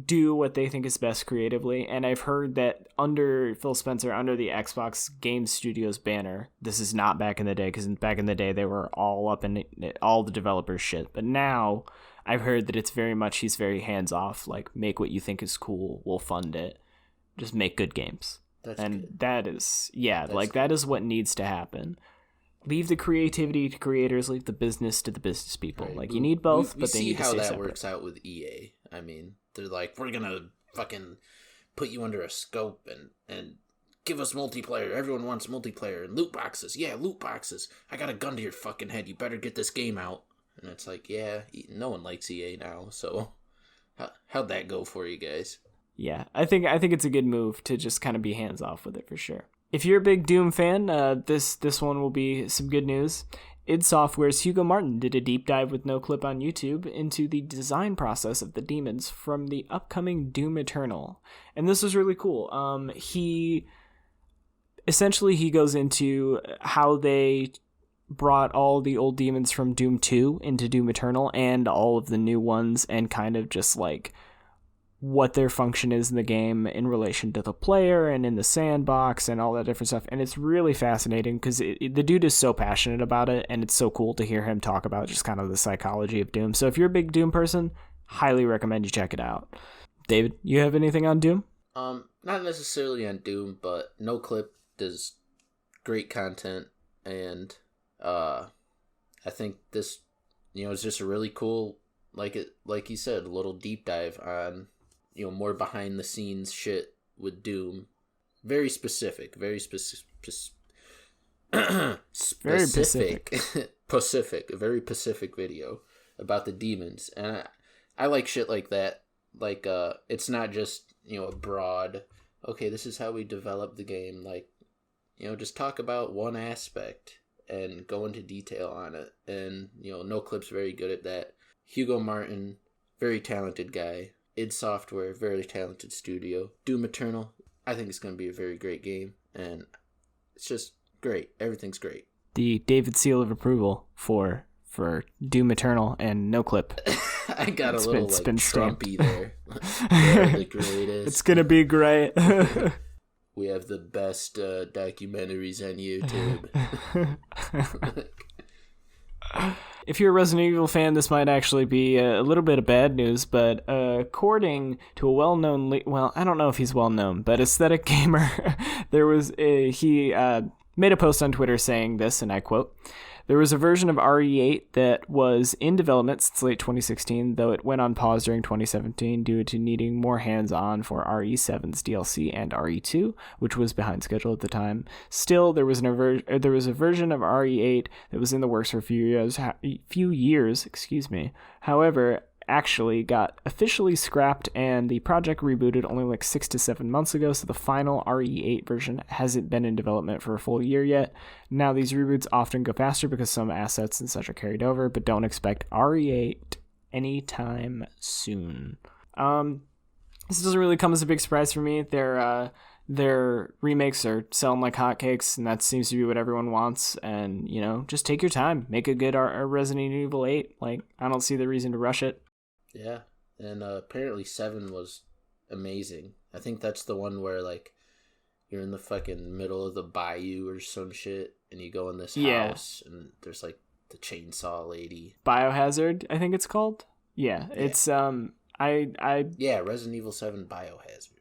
do what they think is best creatively. And I've heard that under Phil Spencer, under the Xbox Game Studios banner, this is not back in the day, because back in the day they were all up in all the developers shit. But now I've heard that it's very much, he's very hands off, like, make what you think is cool, we'll fund it, just make good games. That's and good. That is, yeah, like that is what needs to happen. Leave the creativity to creators, leave the business to the business people. Right. Like, you need both, but they need to stay separate. We see how that works out with EA. I mean, they're like, we're gonna fucking put you under a scope and give us multiplayer. Everyone wants multiplayer and loot boxes. Yeah, loot boxes. I got a gun to your fucking head. You better get this game out. And it's like, yeah, no one likes EA now. So how'd that go for you guys? Yeah, I think it's a good move to just kind of be hands off with it for sure. If you're a big Doom fan, this one will be some good news. id Software's Hugo Martin did a deep dive with NoClip on YouTube into the design process of the demons from the upcoming Doom Eternal. And this was really cool. He goes into how they brought all the old demons from Doom 2 into Doom Eternal and all of the new ones, and kind of just like what their function is in the game in relation to the player and in the sandbox and all that different stuff. And it's really fascinating because the dude is so passionate about it, and it's so cool to hear him talk about just kind of the psychology of Doom. So if you're a big Doom person, highly recommend you check it out. David, you have anything on Doom? Not necessarily on Doom, but NoClip does great content, and I think this, is just a really cool, like you said, a little deep dive on, more behind the scenes shit with Doom. Very specific, very specific. Very Pacific. Pacific, a very Pacific video about the demons. And I like shit like that. Like, it's not just, a broad, okay, this is how we develop the game. Like, just talk about one aspect and go into detail on it. And, NoClip's very good at that. Hugo Martin, very talented guy. id Software, very talented studio. Doom Eternal, I think it's going to be a very great game. And it's just great. Everything's great. The David seal of approval for Doom Eternal and NoClip. I got a little Trumpy there. The greatest. It's going to be great. We have the best documentaries on YouTube. If you're a Resident Evil fan, this might actually be a little bit of bad news, but according to a well-known, I don't know if he's well-known, but Aesthetic Gamer, he made a post on Twitter saying this, and I quote, "There was a version of RE8 that was in development since late 2016, though it went on pause during 2017 due to needing more hands-on for RE7's DLC and RE2, which was behind schedule at the time. Still, there was a version of RE8 that was in the works for a few years. However, actually got officially scrapped, and the project rebooted only like 6 to 7 months ago, so the final RE8 version hasn't been in development for a full year yet. Now, these reboots often go faster because some assets and such are carried over, but don't expect RE8 anytime soon." This doesn't really come as a big surprise for me. Their remakes are selling like hotcakes, and that seems to be what everyone wants. And, just take your time. Make a good Resident Evil 8. Like, I don't see the reason to rush it. Yeah, and apparently 7 was amazing. I think that's the one where, like, you're in the fucking middle of the bayou or some shit, and you go in this house, and there's, like, the chainsaw lady. Biohazard, I think it's called? Yeah. It's, Yeah, Resident Evil 7 Biohazard.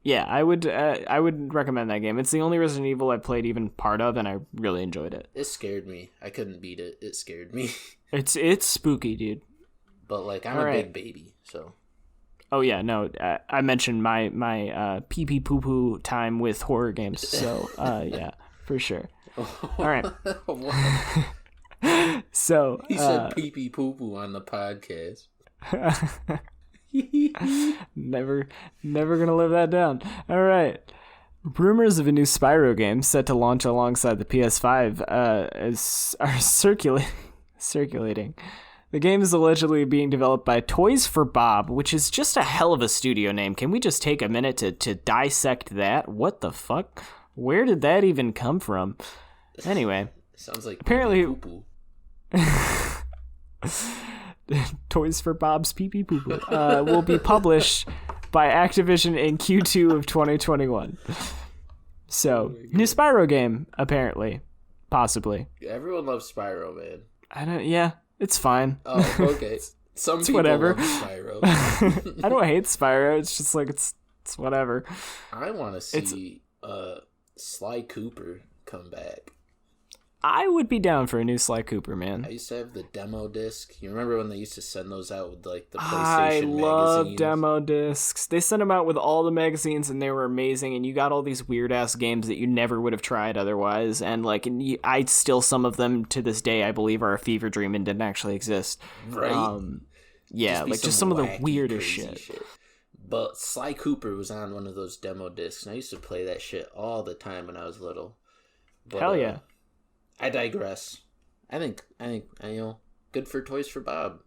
Yeah, I would recommend that game. It's the only Resident Evil I played even part of, and I really enjoyed it. It scared me. I couldn't beat it. It scared me. It's spooky, dude. But, like, I'm a big baby, so. Oh, yeah, no, I mentioned my pee-pee poo-poo time with horror games, so, yeah, for sure. All right. So. He said pee-pee poo-poo on the podcast. Never gonna live that down. All right. Rumors of a new Spyro game set to launch alongside the PS5 are circulating. The game is allegedly being developed by Toys for Bob, which is just a hell of a studio name. Can we just take a minute to dissect that? What the fuck? Where did that even come from? Anyway. Sounds like apparently poo-poo. Toys for Bob's Pee Pee Poo Poo will be published by Activision in Q2 of 2021. So, new Spyro game, apparently. Possibly. Everyone loves Spyro, man. Yeah, it's fine. Oh, okay. Some it's people whatever. love Spyro. I don't hate Spyro, it's just like, it's whatever. I want to see Sly Cooper come back. I would be down for a new Sly Cooper, man. I used to have the demo disc. You remember when they used to send those out with like the PlayStation I love magazines? demo discs. They sent them out with all the magazines, and they were amazing. And you got all these weird ass games that you never would have tried otherwise. And like, I still some of them to this day I believe are a fever dream and didn't actually exist. Right? Yeah, just some of the weirdest shit. But Sly Cooper was on one of those demo discs, and I used to play that shit all the time when I was little. But, hell yeah. I digress. I think good for Toys for Bob.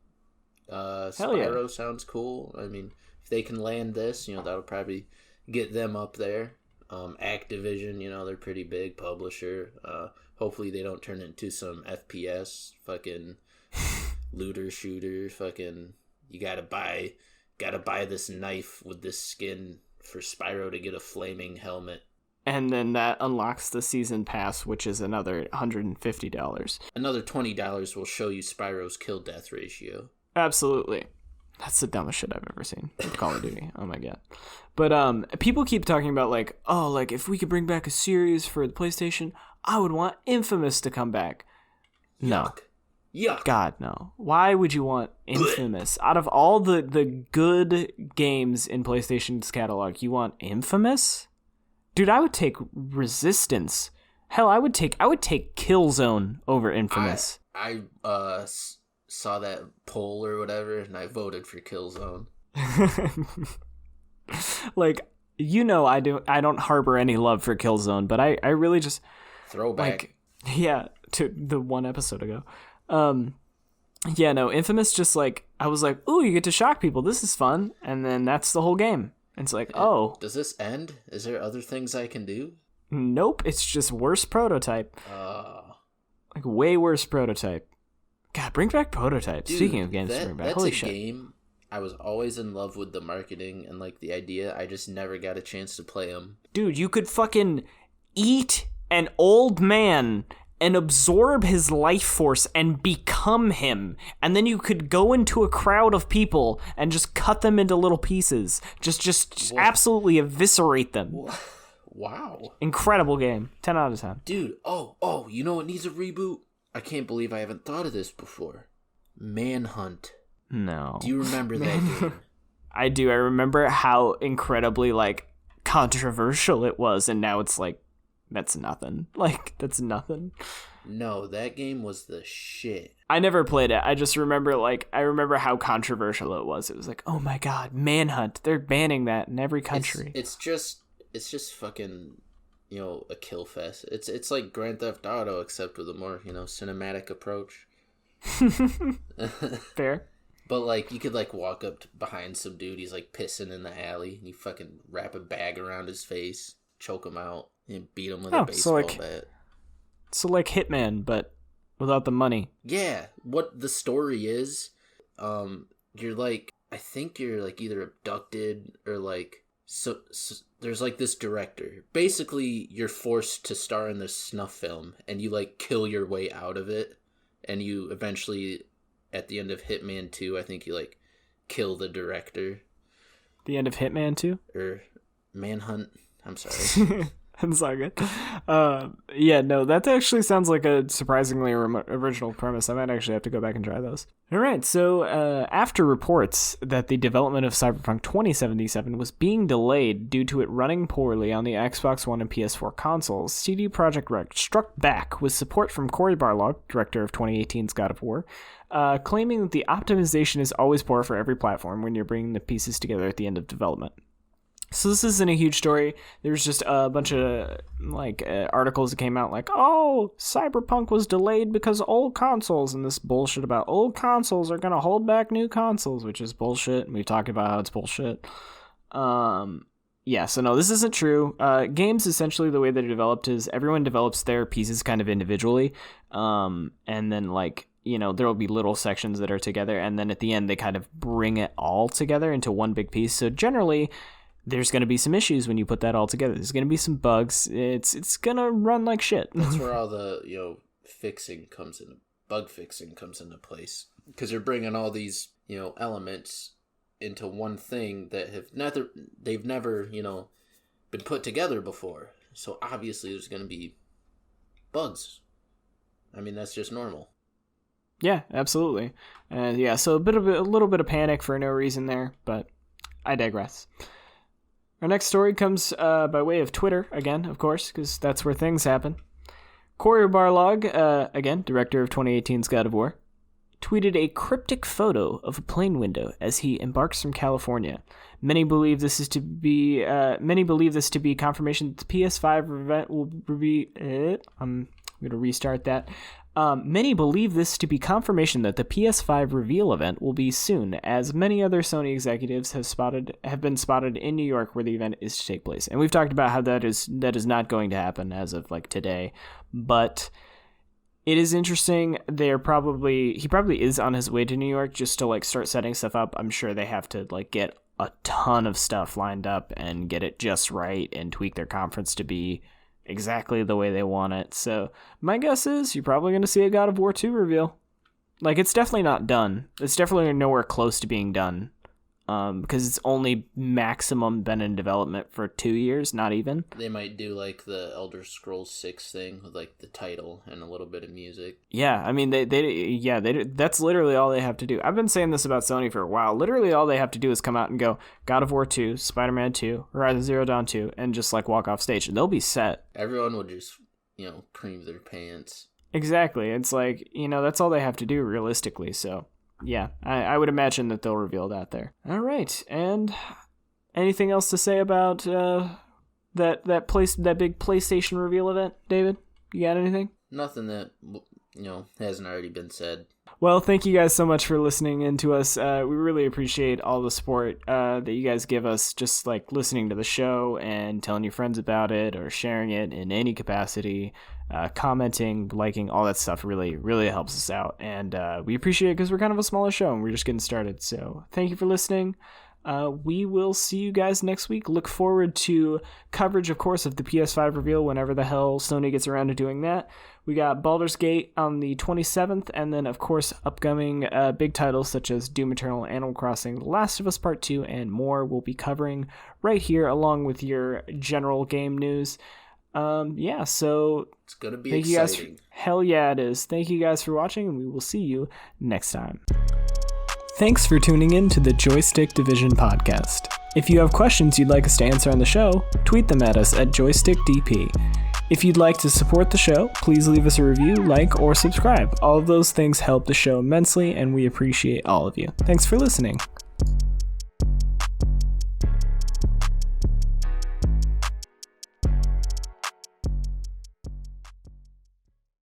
Spyro sounds cool. I mean, if they can land this, that'll probably get them up there. Activision, they're pretty big publisher. Hopefully they don't turn into some FPS fucking looter shooter. Fucking, you gotta buy this knife with this skin for Spyro to get a flaming helmet. And then that unlocks the season pass, which is another $150. Another $20 will show you Spyro's kill-death ratio. Absolutely. That's the dumbest shit I've ever seen. Call of Duty. Oh my god. But people keep talking about like, oh, like if we could bring back a series for the PlayStation, I would want Infamous to come back. No. Yuck. God, no. Why would you want Infamous? Out of all the good games in PlayStation's catalog, you want Infamous? Dude, I would take Resistance. Hell, I would take Killzone over Infamous. I saw that poll or whatever, and I voted for Killzone. Like, I don't harbor any love for Killzone, but I really just throwback. Like, yeah, to the one episode ago. Yeah, no, Infamous just like I was like, ooh, you get to shock people. This is fun, and then that's the whole game. It's like, oh. Does this end? Is there other things I can do? Nope, it's just worse prototype. Like, way worse prototype. God, bring back Prototype. Dude, Speaking of games to bring back, holy shit. That's a game I was always in love with the marketing and, like, the idea. I just never got a chance to play them. Dude, you could fucking eat an old man and absorb his life force and become him. And then you could go into a crowd of people and just cut them into little pieces. Just absolutely eviscerate them. Wow. Incredible game. 10 out of 10. Dude, you know what needs a reboot? I can't believe I haven't thought of this before. Manhunt. No. Do you remember that game? I do. I remember how incredibly, like, controversial it was, and now it's like, that's nothing. Like, that's nothing. No, that game was the shit. I never played it. I just remember, I how controversial it was. It was like, oh my god, Manhunt. They're banning that in every country. It's just fucking, a kill fest. It's like Grand Theft Auto, except with a more, cinematic approach. Fair. But, like, you could, like, walk up behind some dude. He's, like, pissing in the alley. And you fucking wrap a bag around his face, choke him out, and beat him with a baseball bat. So, like Hitman, but without the money. Yeah. What the story is, you're, like, I think you're, like, either abducted or, like, so there's, like, this director. Basically, you're forced to star in this snuff film, and you, like, kill your way out of it. And you eventually, at the end of Hitman 2, I think you, like, kill the director. The end of Hitman 2? Or Manhunt. I'm sorry. That's all good. Yeah, no, that actually sounds like a surprisingly original premise. I might actually have to go back and try those. All right, so after reports that the development of Cyberpunk 2077 was being delayed due to it running poorly on the Xbox One and PS4 consoles, CD Projekt Red struck back with support from Cory Barlog, director of 2018's God of War, claiming that the optimization is always poor for every platform when you're bringing the pieces together at the end of development. So this isn't a huge story. There's just a bunch of articles that came out like, oh, Cyberpunk was delayed because old consoles, and this bullshit about old consoles are gonna hold back new consoles, which is bullshit. And we've talked about how it's bullshit. So no, this isn't true. Games, essentially, the way they're developed is everyone develops their pieces kind of individually, and then there will be little sections that are together, and then at the end they kind of bring it all together into one big piece. So generally, there's going to be some issues when you put that all together. There's going to be some bugs. It's going to run like shit. That's where all the bug fixing comes into place, because they're bringing all these elements into one thing that they've never been put together before. So obviously there's going to be bugs. I mean, that's just normal. Yeah, absolutely. So a little bit of panic for no reason there, but I digress. Our next story comes by way of Twitter, again, of course, because that's where things happen. Cory Barlog, again, director of 2018's God of War, tweeted a cryptic photo of a plane window as he embarks from California. Many believe this to be confirmation that the PS5 event will be. I'm going to restart that. Many believe this to be confirmation that the PS5 reveal event will be soon, as many other Sony executives have been spotted in New York where the event is to take place. And we've talked about how that is not going to happen as of today, but it is interesting. He probably is on his way to New York just to start setting stuff up. I'm sure they have to get a ton of stuff lined up and get it just right and tweak their conference to be exactly the way they want it. So my guess is you're probably going to see a God of War 2 reveal. It's definitely not done. It's definitely nowhere close to being done. Because it's only maximum been in development for 2 years, not even. They might do the Elder Scrolls 6 thing with the title and a little bit of music. Yeah, I mean they that's literally all they have to do. I've been saying this about Sony for a while. Literally all they have to do is come out and go God of War 2, Spider-Man 2, Horizon Zero Dawn 2, and just walk off stage and they'll be set. Everyone would just cream their pants. Exactly. It's that's all they have to do realistically. So yeah, I would imagine that they'll reveal that there. All right, and anything else to say about that big PlayStation reveal event, David? You got anything? Nothing that hasn't already been said. Well, thank you guys so much for listening in to us. We really appreciate all the support that you guys give us, just listening to the show and telling your friends about it or sharing it in any capacity. Commenting, liking, all that stuff really, really helps us out. And we appreciate it because we're kind of a smaller show and we're just getting started. So thank you for listening. We will see you guys next week. Look forward to coverage, of course, of the PS5 reveal whenever the hell Sony gets around to doing that. We got Baldur's Gate on the 27th, and then, of course, upcoming big titles such as Doom Eternal, Animal Crossing, The Last of Us Part 2, and more we'll be covering right here along with your general game news. So it's gonna be exciting. Hell yeah, it is. Thank you guys for watching, and we will see you next time. Thanks for tuning in to the Joystick Division podcast. If you have questions you'd like us to answer on the show, tweet them at us at JoystickDP. If you'd like to support the show, please leave us a review, like, or subscribe. All of those things help the show immensely, and we appreciate all of you. Thanks for listening.